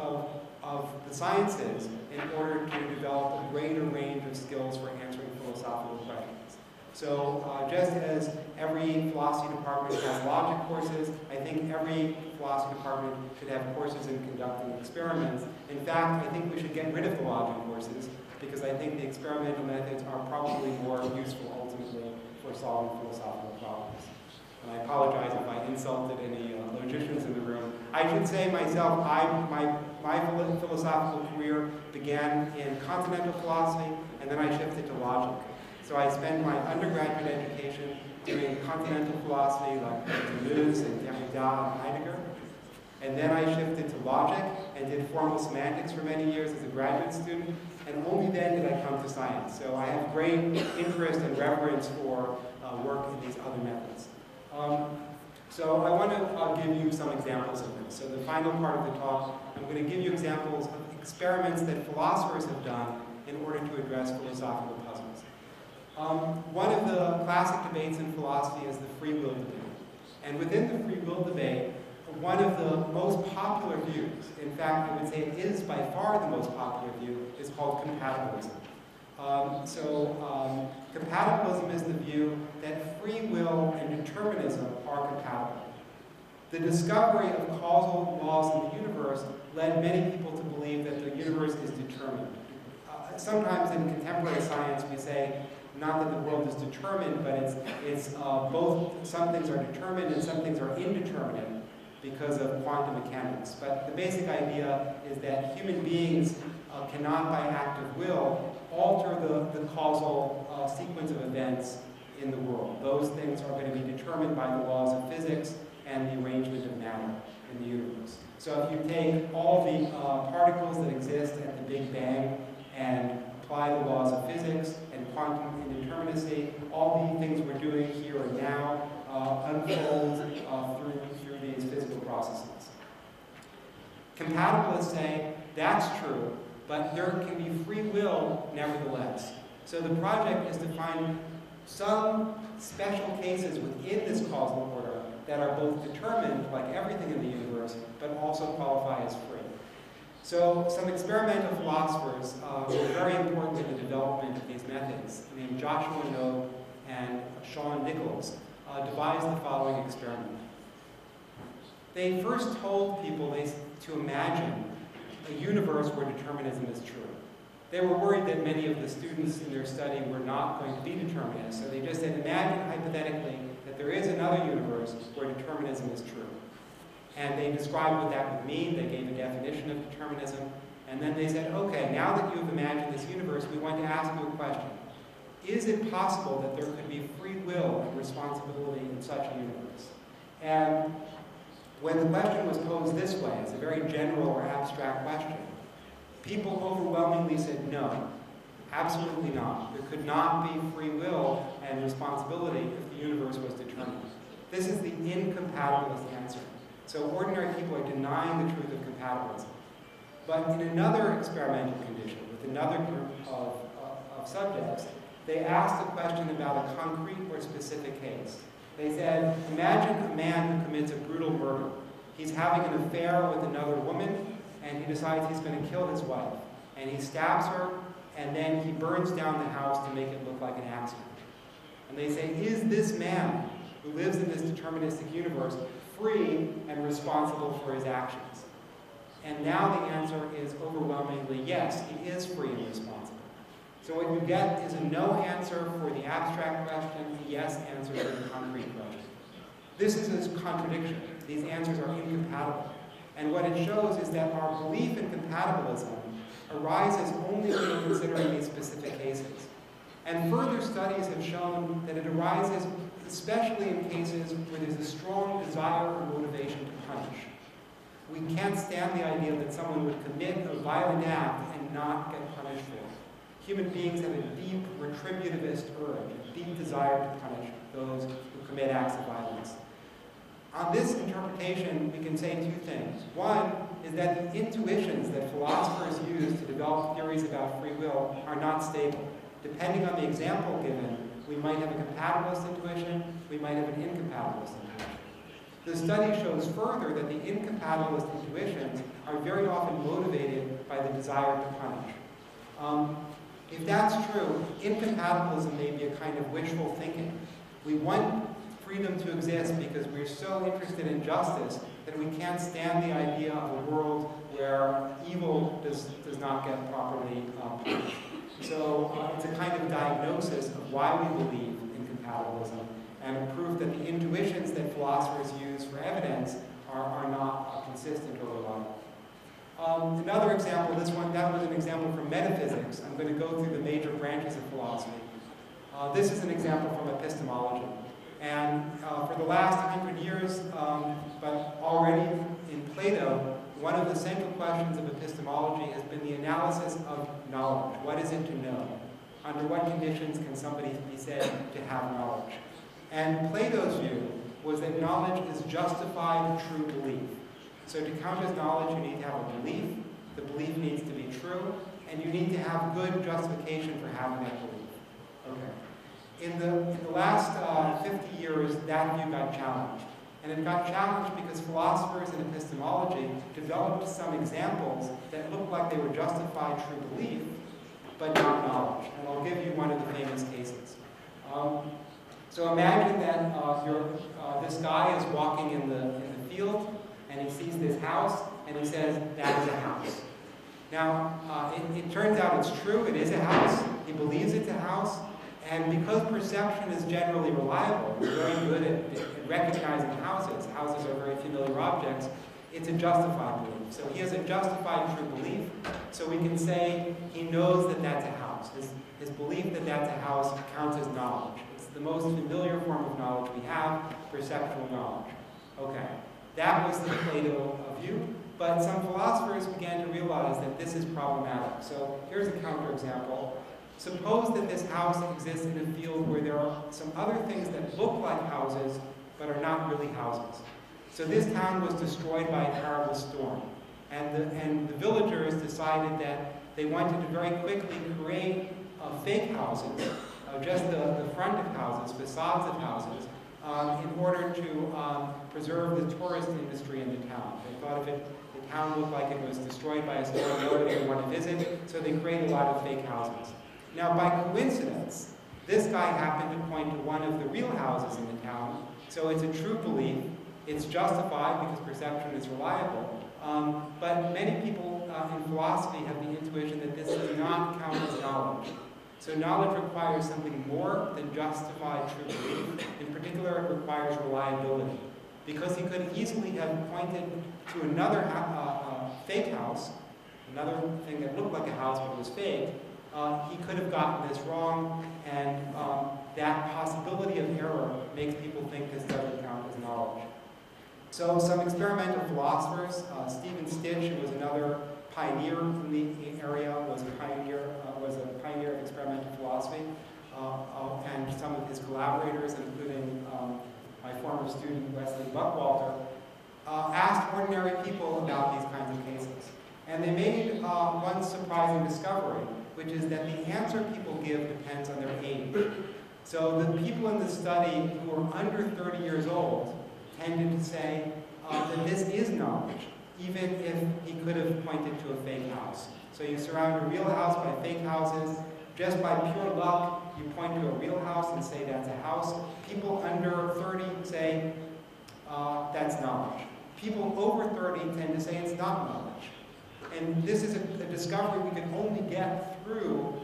of the sciences in order to develop a greater range of skills for answering philosophical questions. So just as every philosophy department has logic courses, I think every philosophy department should have courses in conducting experiments. In fact, I think we should get rid of the logic courses because I think the experimental methods are probably more useful ultimately for solving philosophical problems. And I apologize if I insulted any logicians in the room. I should say myself, my philosophical career began in continental philosophy, and then I shifted to logic. So I spent my undergraduate education doing continental philosophy like Deleuze and Derrida and Heidegger. And then I shifted to logic and did formal semantics for many years as a graduate student. And only then did I come to science. So I have great interest and reverence for work in these other methods. So I want to give you some examples of this. So the final part of the talk, I'm going to give you examples of experiments that philosophers have done in order to address philosophical puzzles. One of the classic debates in philosophy is the free will debate. And within the free will debate, one of the most popular views, in fact, I would say it is by far the most popular view, is called compatibilism. Compatibilism is the view that free will and determinism are compatible. The discovery of causal laws in the universe led many people to believe that the universe is determined. Sometimes in contemporary science we say, not that the world is determined, but it's both some things are determined and some things are indeterminate because of quantum mechanics. But the basic idea is that human beings cannot, by act of will, alter the causal sequence of events in the world. Those things are going to be determined by the laws of physics and the arrangement of matter in the universe. So if you take all the particles that exist at the Big Bang and apply the laws of physics and quantum indeterminacy, all the things we're doing here and now unfold through these physical processes. Compatibilists say that's true, but there can be free will nevertheless. So the project is to find some special cases within this causal order that are both determined, like everything in the universe, but also qualify as free. So some experimental philosophers who were very important in the development of these methods, named Joshua Knobe and Sean Nichols, devised the following experiment. They first told people to imagine a universe where determinism is true. They were worried that many of the students in their study were not going to be determinists, so they just said, imagine hypothetically that there is another universe where determinism is true. And they described what that would mean. They gave a definition of determinism. And then they said, okay, now that you've imagined this universe, we want to ask you a question. Is it possible that there could be free will and responsibility in such a universe? And when the question was posed this way, it's a very general or abstract question, people overwhelmingly said no, absolutely not. There could not be free will and responsibility if the universe was determined. This is the incompatibilist answer. So ordinary people are denying the truth of compatibilism. But in another experimental condition, with another group of subjects, they asked a question about a concrete or specific case. They said, imagine a man who commits a brutal murder. He's having an affair with another woman, and he decides he's going to kill his wife. And he stabs her, and then he burns down the house to make it look like an accident. And they say, is this man who lives in this deterministic universe free and responsible for his actions? And now the answer is overwhelmingly yes, he is free and responsible. So what you get is a no answer for the abstract question, a yes answer for the concrete question. This is a contradiction. These answers are incompatible. And what it shows is that our belief in compatibilism arises only when we're considering these specific cases. And further studies have shown that it arises especially in cases where there's a strong desire or motivation to punish. We can't stand the idea that someone would commit a violent act and not get punished for it. Human beings have a deep retributivist urge, a deep desire to punish those who commit acts of violence. On this interpretation, we can say two things. One is that the intuitions that philosophers use to develop theories about free will are not stable. Depending on the example given, we might have a compatibilist intuition, we might have an incompatibilist intuition. The study shows further that the incompatibilist intuitions are very often motivated by the desire to punish. If that's true, incompatibilism may be a kind of wishful thinking. We want freedom to exist because we're so interested in justice that we can't stand the idea of a world where evil does not get properly punished. So it's a kind of diagnosis of why we believe in compatibilism and a proof that the intuitions that philosophers use for evidence are not consistent or reliable. Another example, that was an example from metaphysics. I'm going to go through the major branches of philosophy. This is an example from epistemology. And for the last 100 years, but already in Plato, one of the central questions of epistemology has been the analysis of knowledge. What is it to know? Under what conditions can somebody be said to have knowledge? And Plato's view was that knowledge is justified true belief. So to count as knowledge, you need to have a belief. The belief needs to be true, and you need to have good justification for having that belief. Okay. In the last 50 years, that view got challenged. And it got challenged because philosophers in epistemology developed some examples that looked like they were justified true belief, but not knowledge. And I'll give you one of the famous cases. So imagine that this guy is walking in the field, and he sees this house, and he says, that is a house. Now, it turns out it's true, it is a house. He believes it's a house. And because perception is generally reliable, we're very good at recognizing houses. Houses are very familiar objects. It's a justified belief. So he has a justified true belief. So we can say he knows that that's a house. His belief that that's a house counts as knowledge. It's the most familiar form of knowledge we have, perceptual knowledge. Okay, that was the Plato view. But some philosophers began to realize that this is problematic. So here's a counterexample. Suppose that this house exists in a field where there are some other things that look like houses, but are not really houses. So this town was destroyed by a terrible storm. And the villagers decided that they wanted to very quickly create fake houses, just the front of houses, facades of houses, in order to preserve the tourist industry in the town. They thought the town looked like it was destroyed by a storm, nobody would want to visit, so they created a lot of fake houses. Now, by coincidence, this guy happened to point to one of the real houses in the town, so it's a true belief. It's justified because perception is reliable. But many people in philosophy have the intuition that this does not count as knowledge. So knowledge requires something more than justified true belief. In particular, it requires reliability. Because he could easily have pointed to another fake house, another thing that looked like a house but was fake, he could have gotten this wrong, and that possibility of error makes people think this doesn't count as knowledge. So some experimental philosophers, Stephen Stitch, who was another pioneer in the area, was a pioneer of experimental philosophy, and some of his collaborators, including my former student Wesley Buckwalter, asked ordinary people about these kinds of cases. And they made one surprising discovery, which is that the answer people give depends on their age. So the people in the study who were under 30 years old tended to say that this is knowledge, even if he could have pointed to a fake house. So you surround a real house by fake houses. Just by pure luck, you point to a real house and say that's a house. People under 30 say that's knowledge. People over 30 tend to say it's not knowledge. And this is a discovery we can only get through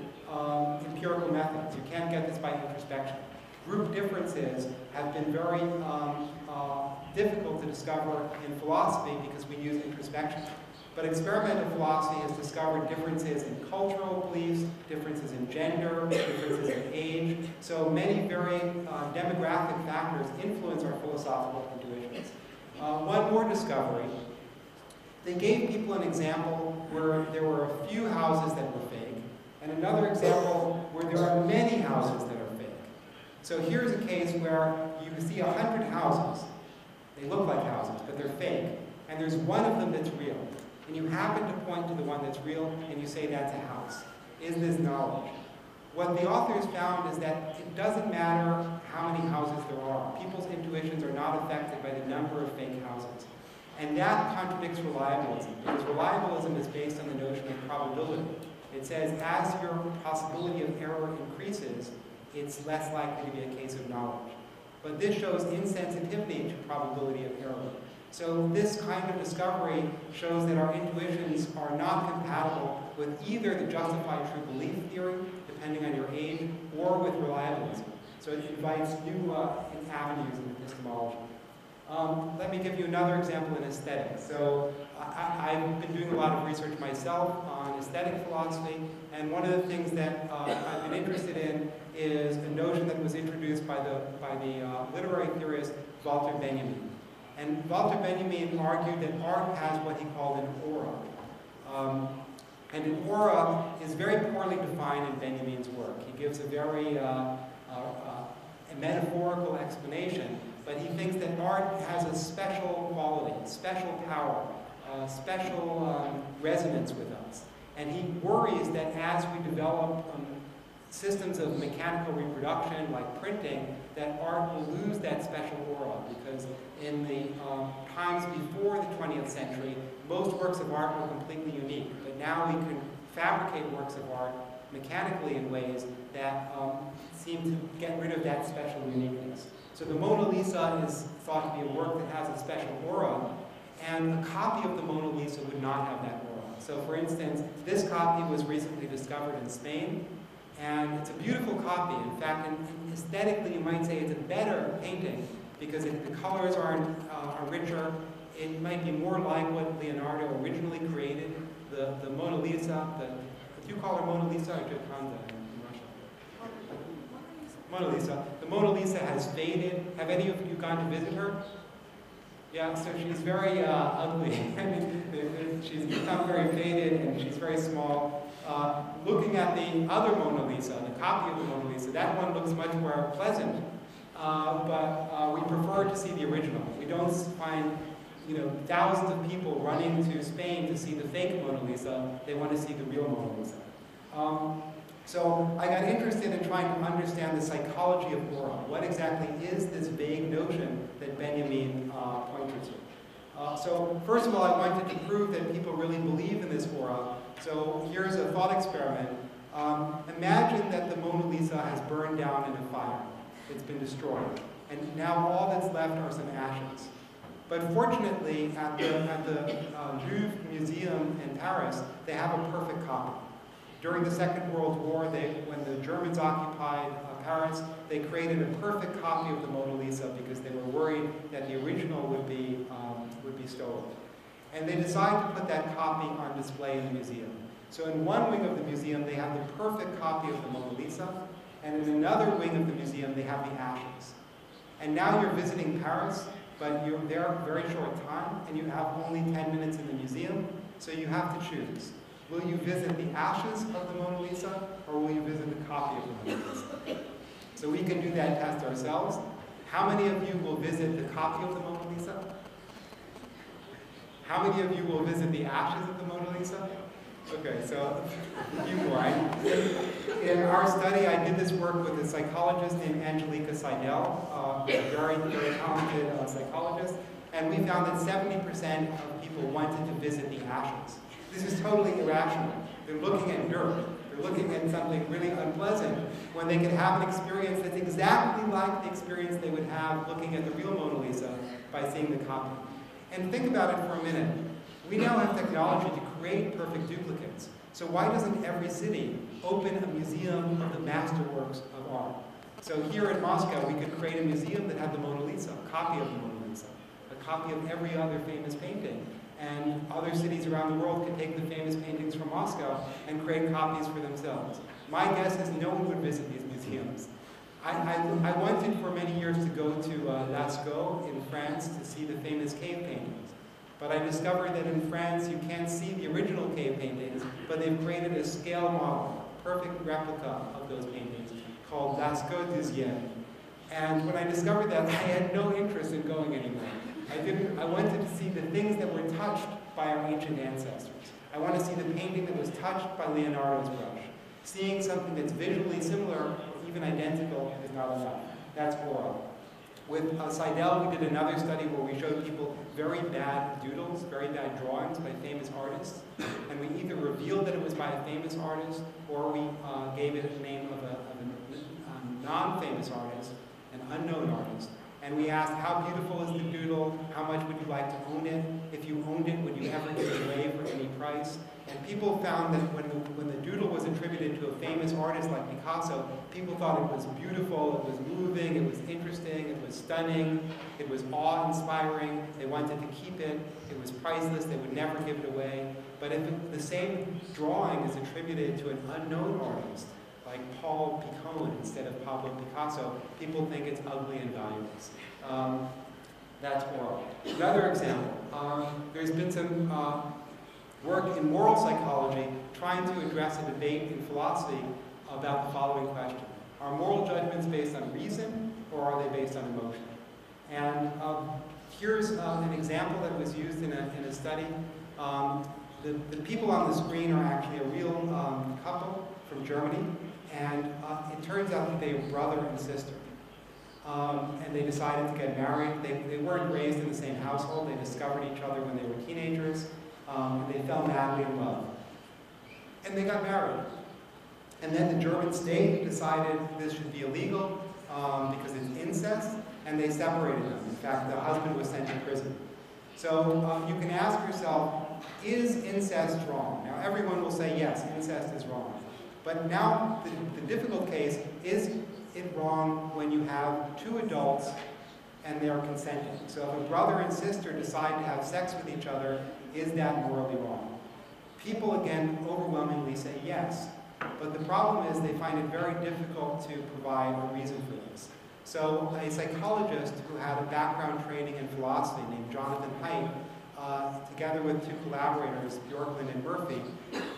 empirical methods. You can't get this by introspection. Group differences have been very difficult to discover in philosophy because we use introspection. But experimental philosophy has discovered discovered differences in cultural beliefs, differences in gender, differences in age. So many very demographic factors influence our philosophical intuitions. One more discovery. They gave people an example where there were a few houses that were fake, and another example where there are many houses that are fake. So here's a case where you can see 100 houses. They look like houses, but they're fake. And there's one of them that's real. And you happen to point to the one that's real, and you say that's a house. Is this knowledge? What the authors found is that it doesn't matter how many houses there are. People's intuitions are not affected by the number of fake houses. And that contradicts reliabilism, because reliabilism is based on the notion of probability. It says as your possibility of error increases, it's less likely to be a case of knowledge. But this shows insensitivity to probability of error. So this kind of discovery shows that our intuitions are not compatible with either the justified true belief theory, depending on your age, or with reliabilism. So it invites new avenues in epistemology. Let me give you another example in aesthetics. So I've been doing a lot of research myself on aesthetic philosophy, and one of the things that I've been interested in is a notion that was introduced by the literary theorist Walter Benjamin. And Walter Benjamin argued that art has what he called an aura. And an aura is very poorly defined in Benjamin's work. He gives a very a metaphorical explanation, but he thinks that art has a special quality, special power, special resonance with us. And he worries that as we develop systems of mechanical reproduction, like printing, that art will lose that special aura, because in the times before the 20th century, most works of art were completely unique. But now we can fabricate works of art mechanically in ways that seem to get rid of that special uniqueness. So the Mona Lisa is thought to be a work that has a special aura, and a copy of the Mona Lisa would not have that aura. So for instance, this copy was recently discovered in Spain, and it's a beautiful copy. In fact, aesthetically, you might say it's a better painting, because if the colors are richer, it might be more like what Leonardo originally created. The Mona Lisa, do you call her Mona Lisa or Gioconda in Russia? Mona Lisa. The Mona Lisa has faded. Have any of you gone to visit her? Yeah, so she's very ugly. I mean, she's become very faded, and she's very small. Looking at the other Mona Lisa, the copy of the Mona Lisa, that one looks much more pleasant, but we prefer to see the original. We don't find, thousands of people running to Spain to see the fake Mona Lisa. They want to see the real Mona Lisa. So I got interested in trying to understand the psychology of aura. What exactly is this vague notion that Benjamin pointed to? So first of all, I wanted to prove that people really believe in this aura. So here's a thought experiment. Imagine that the Mona Lisa has burned down in a fire. It's been destroyed. And now all that's left are some ashes. But fortunately, at the Louvre Museum in Paris, they have a perfect copy. During the Second World War, when the Germans occupied Paris, they created a perfect copy of the Mona Lisa because they were worried that the original would be stolen. And they decided to put that copy on display in the museum. So in one wing of the museum, they have the perfect copy of the Mona Lisa, and in another wing of the museum, they have the ashes. And now you're visiting Paris, but you're there a very short time, and you have only 10 minutes in the museum, so you have to choose. Will you visit the ashes of the Mona Lisa, or will you visit the copy of the Mona Lisa? So we can do that test ourselves. How many of you will visit the copy of the Mona Lisa? How many of you will visit the ashes of the Mona Lisa? Okay, so you right. In our study, I did this work with a psychologist named Angelica Seidel, a very, very talented psychologist, and we found that 70% of people wanted to visit the ashes. This is totally irrational. They're looking at dirt. They're looking at something really unpleasant when they could have an experience that's exactly like the experience they would have looking at the real Mona Lisa by seeing the copy. And think about it for a minute. We now have technology to create perfect duplicates. So why doesn't every city open a museum of the masterworks of art? So here in Moscow, we could create a museum that had the Mona Lisa, a copy of the Mona Lisa, a copy of every other famous painting. and other cities around the world could take the famous paintings from Moscow and create copies for themselves. My guess is no one would visit these museums. I wanted for many years to go to Lascaux in France to see the famous cave paintings. But I discovered that in France you can't see the original cave paintings, but they've created a scale model, a perfect replica of those paintings, called Lascaux Deuxième. And when I discovered that, I had no interest in going anymore. I wanted to see the things that were touched by our ancient ancestors. I want to see the painting that was touched by Leonardo's brush. Seeing something that's visually similar or even identical is not enough. That's oral. With Seidel, we did another study where we showed people very bad doodles, very bad drawings by famous artists, and we either revealed that it was by a famous artist or we gave it the name of a non-famous artist, an unknown artist. And we asked, how beautiful is the doodle? How much would you like to own it? If you owned it, would you ever give it away for any price? And people found that when the doodle was attributed to a famous artist like Picasso, people thought it was beautiful, it was moving, it was interesting, it was stunning, it was awe-inspiring, they wanted to keep it, it was priceless, they would never give it away. But if the same drawing is attributed to an unknown artist, like Paul Picon instead of Pablo Picasso, people think it's ugly and valueless. That's oral. Another example, there's been some work in moral psychology trying to address a debate in philosophy about the following question. Are moral judgments based on reason or are they based on emotion? And here's an example that was used in a study. The people on the screen are actually a real couple from Germany, and it turns out that they were brother and sister. And they decided to get married. They weren't raised in the same household. They discovered each other when they were teenagers. They fell madly in love. And they got married. And then the German state decided this should be illegal because it's incest, and they separated them. In fact, the husband was sent to prison. So you can ask yourself, is incest wrong? Now everyone will say yes, incest is wrong. But now the difficult case, is it wrong when you have two adults and they are consenting? So if a brother and sister decide to have sex with each other, is that morally wrong? People, again, overwhelmingly say yes. But the problem is they find it very difficult to provide a reason for this. So a psychologist who had a background training in philosophy named Jonathan Haidt, together with two collaborators, Bjorklund and Murphy,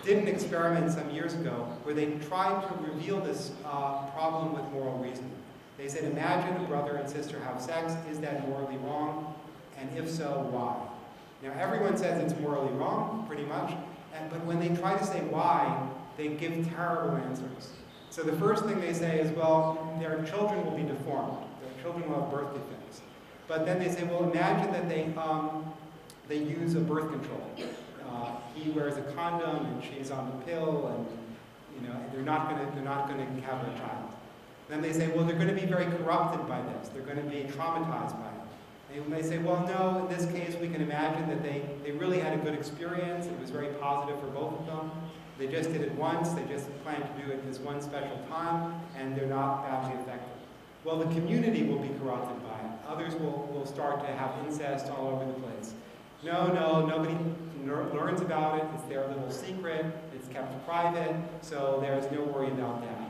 did an experiment some years ago where they tried to reveal this problem with moral reasoning. They said, imagine a brother and sister have sex, is that morally wrong? And if so, why? Now everyone says it's morally wrong, pretty much, but when they try to say why, they give terrible answers. So the first thing they say is, well, their children will be deformed. Their children will have birth defects. But then they say, well, imagine that they use a birth control. He wears a condom and she's on the pill, and they're not going to have a child. Then they say, well, they're going to be very corrupted by this. They're going to be traumatized by it. And they say, well, no, in this case, we can imagine that they really had a good experience. It was very positive for both of them. They just did it once. They just planned to do it this one special time, and they're not badly affected. Well, the community will be corrupted by it. Others will start to have incest all over the place. No, nobody learns about it. It's their little secret. It's kept private, so there's no worry about that.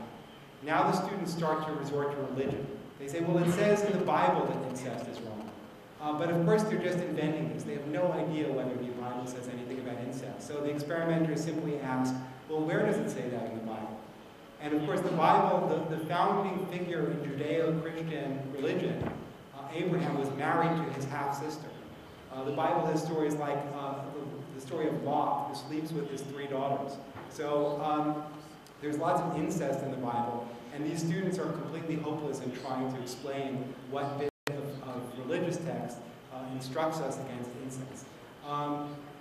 Now the students start to resort to religion. They say, well, it says in the Bible that incest is wrong. But of course, they're just inventing this. They have no idea whether the Bible says anything about incest. So the experimenters simply ask, well, where does it say that in the Bible? And of course, the Bible, the founding figure in Judeo-Christian religion, Abraham, was married to his half-sister. The Bible has stories like the story of Lot, who sleeps with his 3 daughters. So there's lots of incest in the Bible, and these students are completely hopeless in trying to explain what bit of religious text instructs us against incest.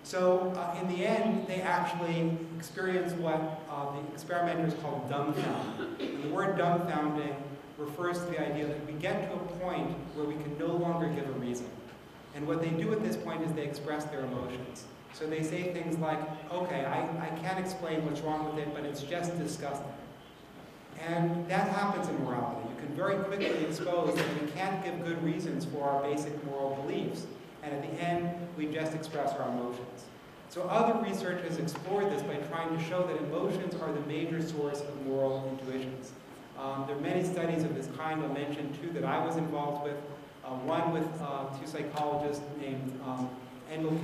So in the end, they actually experience what the experimenters call dumbfounding. And the word dumbfounding refers to the idea that we get to a point where we can no longer give a reason. And what they do at this point is they express their emotions. So they say things like, okay, I can't explain what's wrong with it, but it's just disgusting. And that happens in morality. You can very quickly expose that we can't give good reasons for our basic moral beliefs. and at the end, we just express our emotions. So other research has explored this by trying to show that emotions are the major source of moral intuitions. There are many studies of this kind. I'll mention two that I was involved with. One with two psychologists named Kendall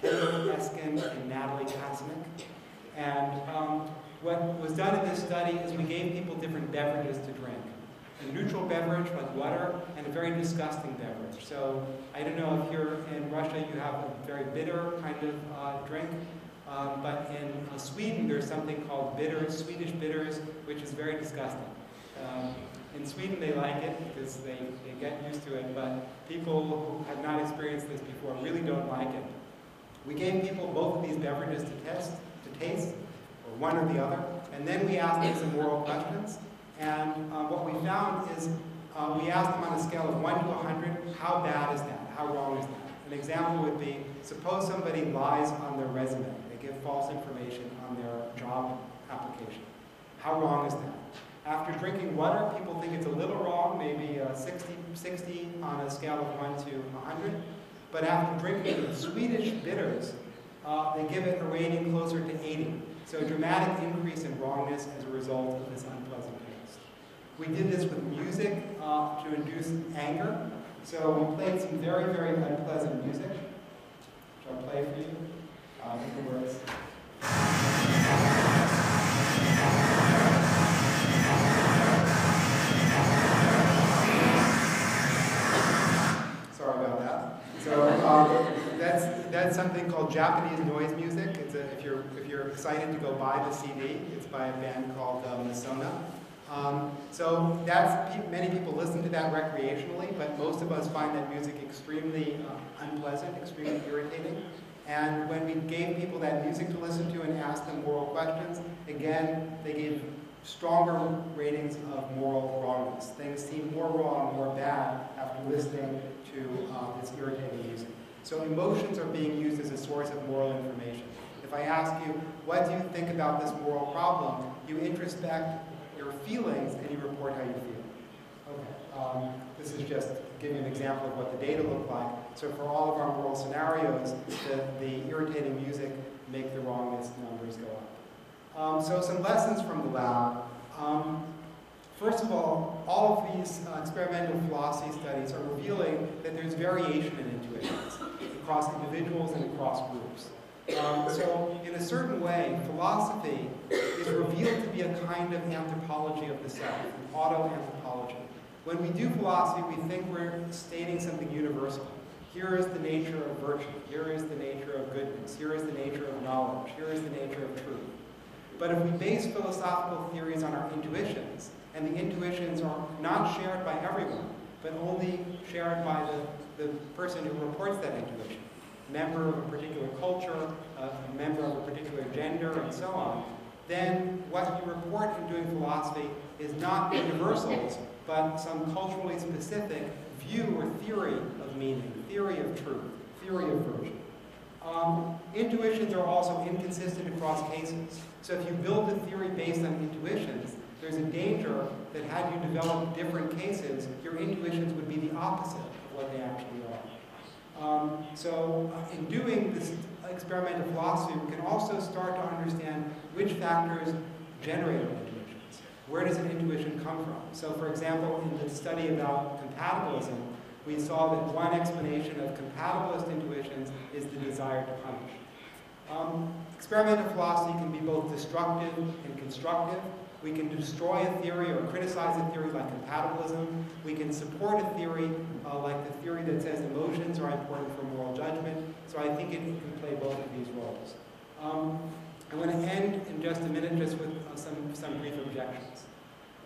Eskin and Natalie Kasnick. And what was done in this study is we gave people different beverages to drink. A neutral beverage like water, and a very disgusting beverage. So I don't know if here in Russia you have a very bitter kind of drink, but in Sweden there's something called bitters, Swedish bitters, which is very disgusting. In Sweden they like it because they get used to it, but people who have not experienced this before really don't like it. We gave people both of these beverages to taste, or one or the other, and then we asked them some moral questions. And what we found is we asked them on a scale of 1 to 100, how bad is that? How wrong is that? An example would be, suppose somebody lies on their resume. They give false information on their job application. How wrong is that? After drinking water, people think it's a little wrong, maybe 60 on a scale of 1 to 100. But after drinking Swedish bitters, they give it a rating closer to 80. So a dramatic increase in wrongness as a result of this unpleasant taste. We did this with music to induce anger. So we played some very, very unpleasant music, which I'll play for you. The words. Sorry about that. So that's something called Japanese noise music. It's if you're excited to go buy the CD, it's by a band called Masona. So many people listen to that recreationally, but most of us find that music extremely unpleasant, extremely irritating. And when we gave people that music to listen to and asked them moral questions, again, they gave stronger ratings of moral wrongness. Things seem more wrong, more bad after listening to this irritating music. So emotions are being used as a source of moral information. If I ask you, what do you think about this moral problem, you introspect your feelings and you report how you feel. Okay. This is just to give you an example of what the data look like. So for all of our moral scenarios, the irritating music make the wrongness numbers go up. So some lessons from the lab. First of all of these experimental philosophy studies are revealing that there's variation in intuitions across individuals and across groups. So in a certain way, philosophy is revealed to be a kind of anthropology of the self, an auto-anthropology. When we do philosophy, we think we're stating something universal. Here is the nature of virtue. Here is the nature of goodness. Here is the nature of knowledge. Here is the nature of truth. But if we base philosophical theories on our intuitions, and the intuitions are not shared by everyone, but only shared by the person who reports that intuition, member of a particular culture, a member of a particular gender, and so on, then what you report in doing philosophy is not universals, but some culturally specific view or theory of meaning, theory of truth, theory of virtue. Intuitions are also inconsistent across cases. So if you build a theory based on intuitions, there's a danger that had you develop different cases, your intuitions would be the opposite of what they actually are. So in doing this experimental philosophy, we can also start to understand which factors generate our intuitions. Where does an intuition come from? So for example, in the study about compatibilism, we saw that one explanation of compatibilist intuitions is the desire to punish. Experimental philosophy can be both destructive and constructive. We can destroy a theory or criticize a theory like compatibilism. We can support a theory like the theory that says emotions are important for moral judgment. So I think it can play both of these roles. I'm going to end in just a minute just with some brief objections.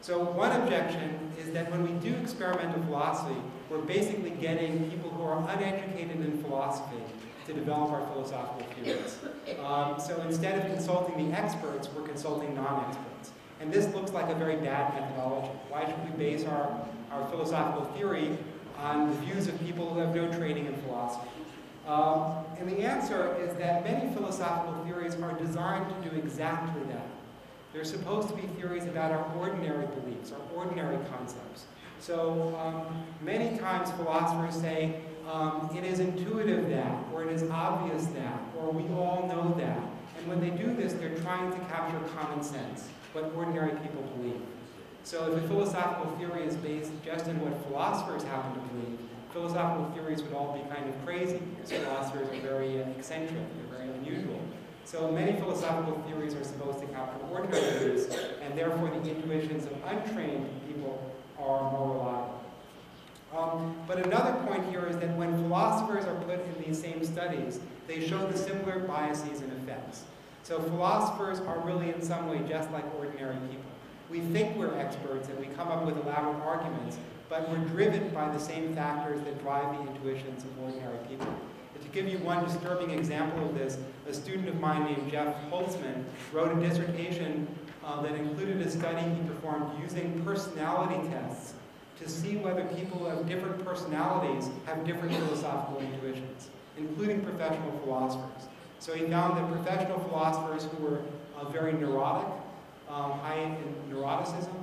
So one objection is that when we do experimental philosophy, we're basically getting people who are uneducated in philosophy to develop our philosophical theories. So instead of consulting the experts, we're consulting non-experts. And this looks like a very bad methodology. Why should we base our philosophical theory on the views of people who have no training in philosophy? And the answer is that many philosophical theories are designed to do exactly that. They're supposed to be theories about our ordinary beliefs, our ordinary concepts. So many times philosophers say, it is intuitive that, or it is obvious that, or we all know that. And when they do this, they're trying to capture common sense, what ordinary people believe. So if a philosophical theory is based just on what philosophers happen to believe, philosophical theories would all be kind of crazy, because philosophers are very eccentric, they're very unusual. So many philosophical theories are supposed to capture ordinary views, and therefore the intuitions of untrained people are more reliable. But another point here is that when philosophers are put in these same studies, they show the similar biases and effects. So philosophers are really in some way just like ordinary people. We think we're experts and we come up with elaborate arguments, but we're driven by the same factors that drive the intuitions of ordinary people. And to give you one disturbing example of this, a student of mine named Jeff Holtzman wrote a dissertation that included a study he performed using personality tests to see whether people who have different personalities have different philosophical intuitions, including professional philosophers. So he found that professional philosophers who were very neurotic, high in neuroticism,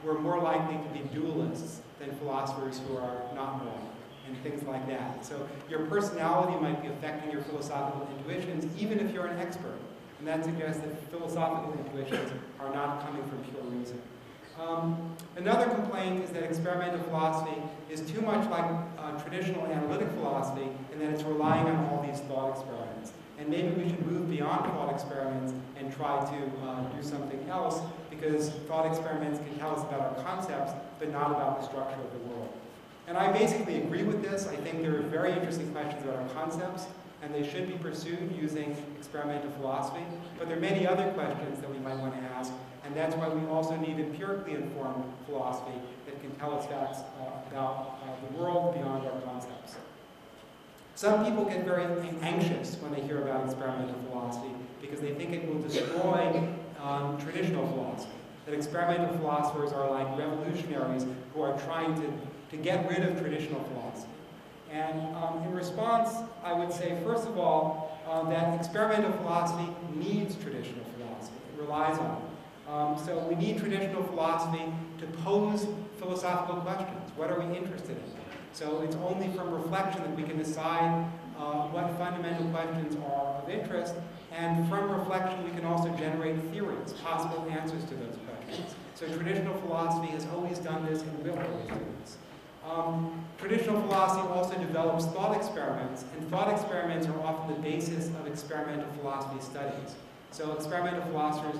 were more likely to be dualists than philosophers who are not moral, and things like that. So your personality might be affecting your philosophical intuitions, even if you're an expert. And that suggests that philosophical intuitions are not coming from pure reason. Another complaint is that experimental philosophy is too much like traditional analytic philosophy, and that it's relying on all these thought experiments. And maybe we should move beyond thought experiments and try to do something else, because thought experiments can tell us about our concepts, but not about the structure of the world. And I basically agree with this. I think there are very interesting questions about our concepts, and they should be pursued using experimental philosophy. But there are many other questions that we might want to ask, and that's why we also need empirically informed philosophy that can tell us facts about the world beyond our concepts. Some people get very anxious when they hear about experimental philosophy because they think it will destroy traditional philosophy, that experimental philosophers are like revolutionaries who are trying to get rid of traditional philosophy. And in response, I would say, first of all, that experimental philosophy needs traditional philosophy. It relies on it. So we need traditional philosophy to pose philosophical questions. What are we interested in? So it's only from reflection that we can decide what fundamental questions are of interest, and from reflection we can also generate theories, possible answers to those questions. So traditional philosophy has always done this and will always do this. Traditional philosophy also develops thought experiments, and thought experiments are often the basis of experimental philosophy studies. So experimental philosophers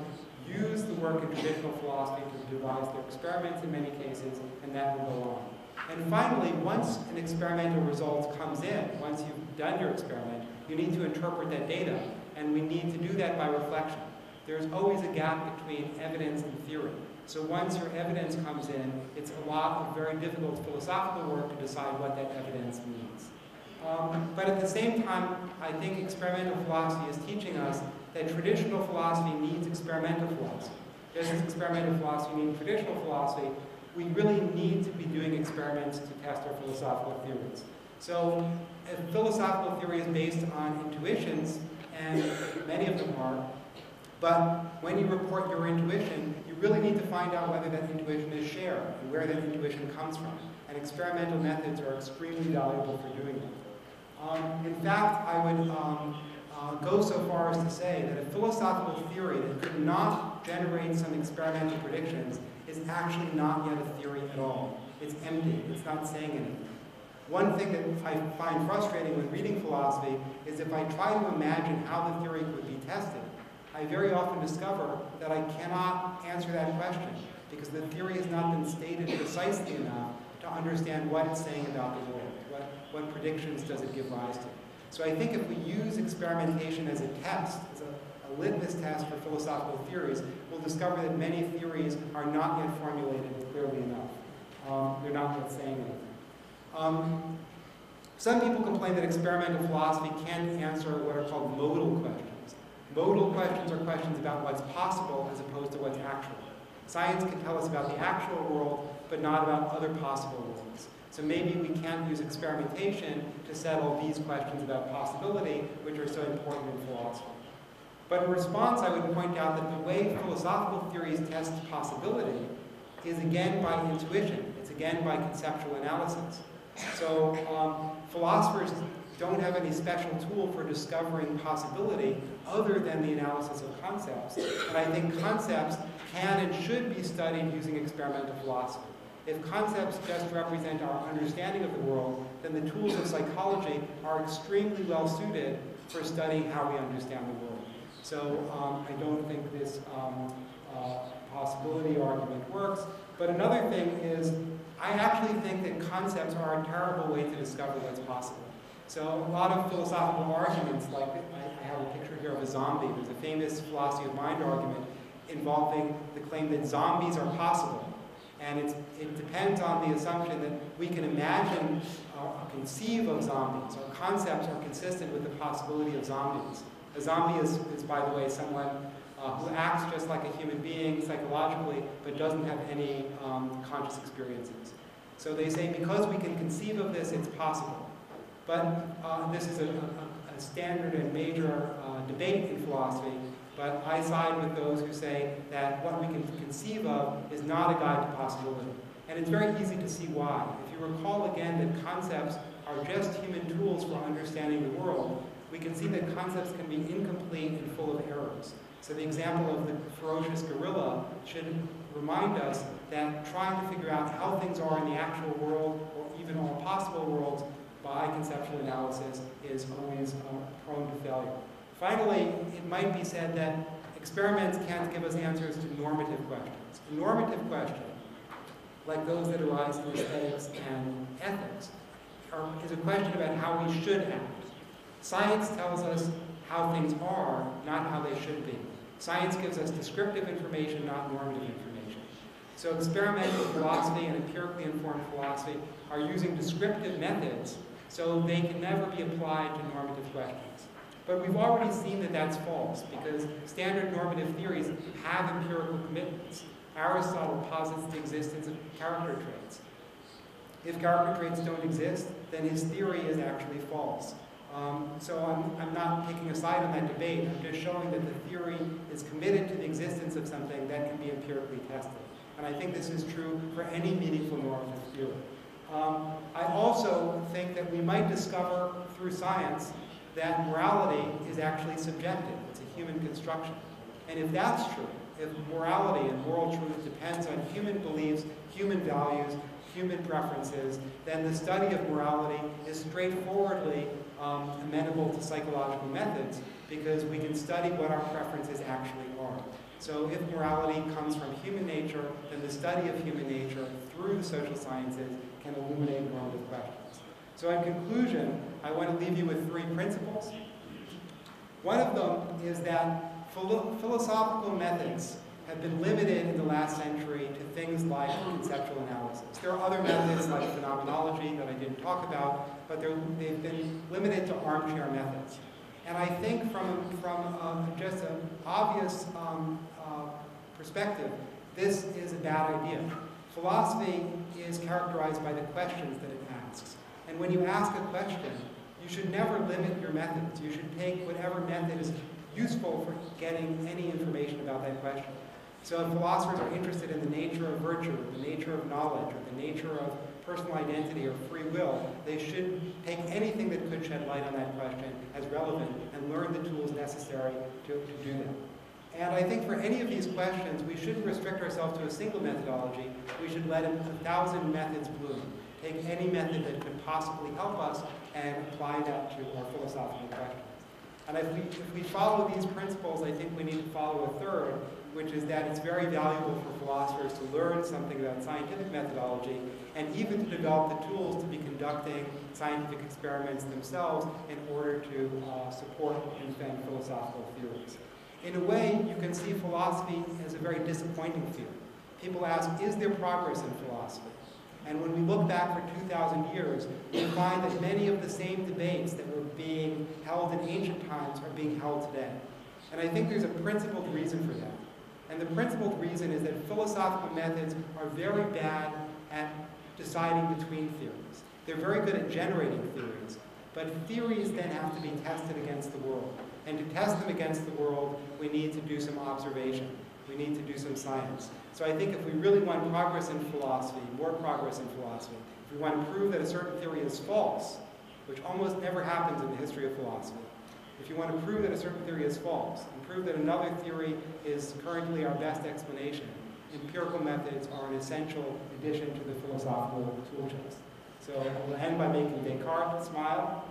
use the work in traditional philosophy to devise their experiments in many cases, and that will go on. And finally, once an experimental result comes in, once you've done your experiment, you need to interpret that data, and we need to do that by reflection. There's always a gap between evidence and theory. So once your evidence comes in, it's a lot of very difficult philosophical work to decide what that evidence means. But at the same time, I think experimental philosophy is teaching us that traditional philosophy needs experimental philosophy. Just as experimental philosophy needs traditional philosophy, we really need to be doing experiments to test our philosophical theories. So if philosophical theory is based on intuitions, and many of them are, but when you report your intuition, you really need to find out whether that intuition is shared and where that intuition comes from. And experimental methods are extremely valuable for doing that. In fact, I would go so far as to say that a philosophical theory that could not generate some experimental predictions is actually not yet a theory at all. It's empty. It's not saying anything. One thing that I find frustrating when reading philosophy is if I try to imagine how the theory would be tested, I very often discover that I cannot answer that question because the theory has not been stated precisely enough to understand what it's saying about the world. What predictions does it give rise to? So I think if we use experimentation as a test, as a litmus test for philosophical theories, we'll discover that many theories are not yet formulated clearly enough. They're not yet saying anything. Some people complain that experimental philosophy can't answer what are called modal questions. Modal questions are questions about what's possible as opposed to what's actual. Science can tell us about the actual world, but not about other possible worlds. So maybe we can't use experimentation to settle these questions about possibility, which are so important in philosophy. But in response, I would point out that the way philosophical theories test possibility is again by intuition. It's again by conceptual analysis. So philosophers don't have any special tool for discovering possibility other than the analysis of concepts. And I think concepts can and should be studied using experimental philosophy. If concepts just represent our understanding of the world, then the tools of psychology are extremely well suited for studying how we understand the world. So I don't think this possibility argument works. But another thing is, I actually think that concepts are a terrible way to discover what's possible. So a lot of philosophical arguments, like I have a picture here of a zombie. There's a famous philosophy of mind argument involving the claim that zombies are possible. And it depends on the assumption that we can imagine or conceive of zombies, or concepts are consistent with the possibility of zombies. A zombie is by the way, someone who acts just like a human being psychologically, but doesn't have any conscious experiences. So they say because we can conceive of this, it's possible. But this is a standard and major debate in philosophy. But I side with those who say that what we can conceive of is not a guide to possibility. And it's very easy to see why. If you recall again that concepts are just human tools for understanding the world, we can see that concepts can be incomplete and full of errors. So the example of the ferocious gorilla should remind us that trying to figure out how things are in the actual world, or even all possible worlds, by conceptual analysis is always prone to failure. Finally, it might be said that experiments can't give us answers to normative questions. A normative question, like those that arise in aesthetics and ethics, is a question about how we should act. Science tells us how things are, not how they should be. Science gives us descriptive information, not normative information. So experimental philosophy and empirically informed philosophy are using descriptive methods, so they can never be applied to normative questions. But we've already seen that that's false, because standard normative theories have empirical commitments. Aristotle posits the existence of character traits. If character traits don't exist, then his theory is actually false. So I'm not taking a side on that debate. I'm just showing that the theory is committed to the existence of something that can be empirically tested. And I think this is true for any meaningful normative theory. I also think that we might discover through science that morality is actually subjective. It's a human construction. And if that's true, if morality and moral truth depends on human beliefs, human values, human preferences, then the study of morality is straightforwardly amenable to psychological methods, because we can study what our preferences actually are. So if morality comes from human nature, then the study of human nature through the social sciences can illuminate normative questions. So in conclusion, I want to leave you with 3 principles. One of them is that philosophical methods have been limited in the last century to things like conceptual analysis. There are other methods like phenomenology that I didn't talk about, but they've been limited to armchair methods. And I think from just an obvious perspective, this is a bad idea. Philosophy is characterized by the questions that it asks. And when you ask a question, you should never limit your methods. You should take whatever method is useful for getting any information about that question. So if philosophers are interested in the nature of virtue, the nature of knowledge, or the nature of personal identity or free will, they should take anything that could shed light on that question as relevant and learn the tools necessary to do that. And I think for any of these questions, we shouldn't restrict ourselves to a single methodology. We should let 1,000 methods bloom. Take any method that could possibly help us and apply that to our philosophical questions. And if we follow these principles, I think we need to follow a third, which is that it's very valuable for philosophers to learn something about scientific methodology, and even to develop the tools to be conducting scientific experiments themselves in order to support and defend philosophical theories. In a way, you can see philosophy as a very disappointing field. People ask, is there progress in philosophy? And when we look back for 2,000 years, we find that many of the same debates that were being held in ancient times are being held today. And I think there's a principled reason for that. And the principled reason is that philosophical methods are very bad at deciding between theories. They're very good at generating theories, but theories then have to be tested against the world. And to test them against the world, we need to do some observation. We need to do some science. So I think if we really want progress in philosophy, more progress in philosophy, If we want to prove that a certain theory is false, which almost never happens in the history of philosophy, if you want to prove that a certain theory is false, and prove that another theory is currently our best explanation, empirical methods are an essential addition to the philosophical tool chest. So I will end by making Descartes smile,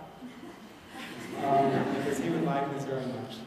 because he would like this very much.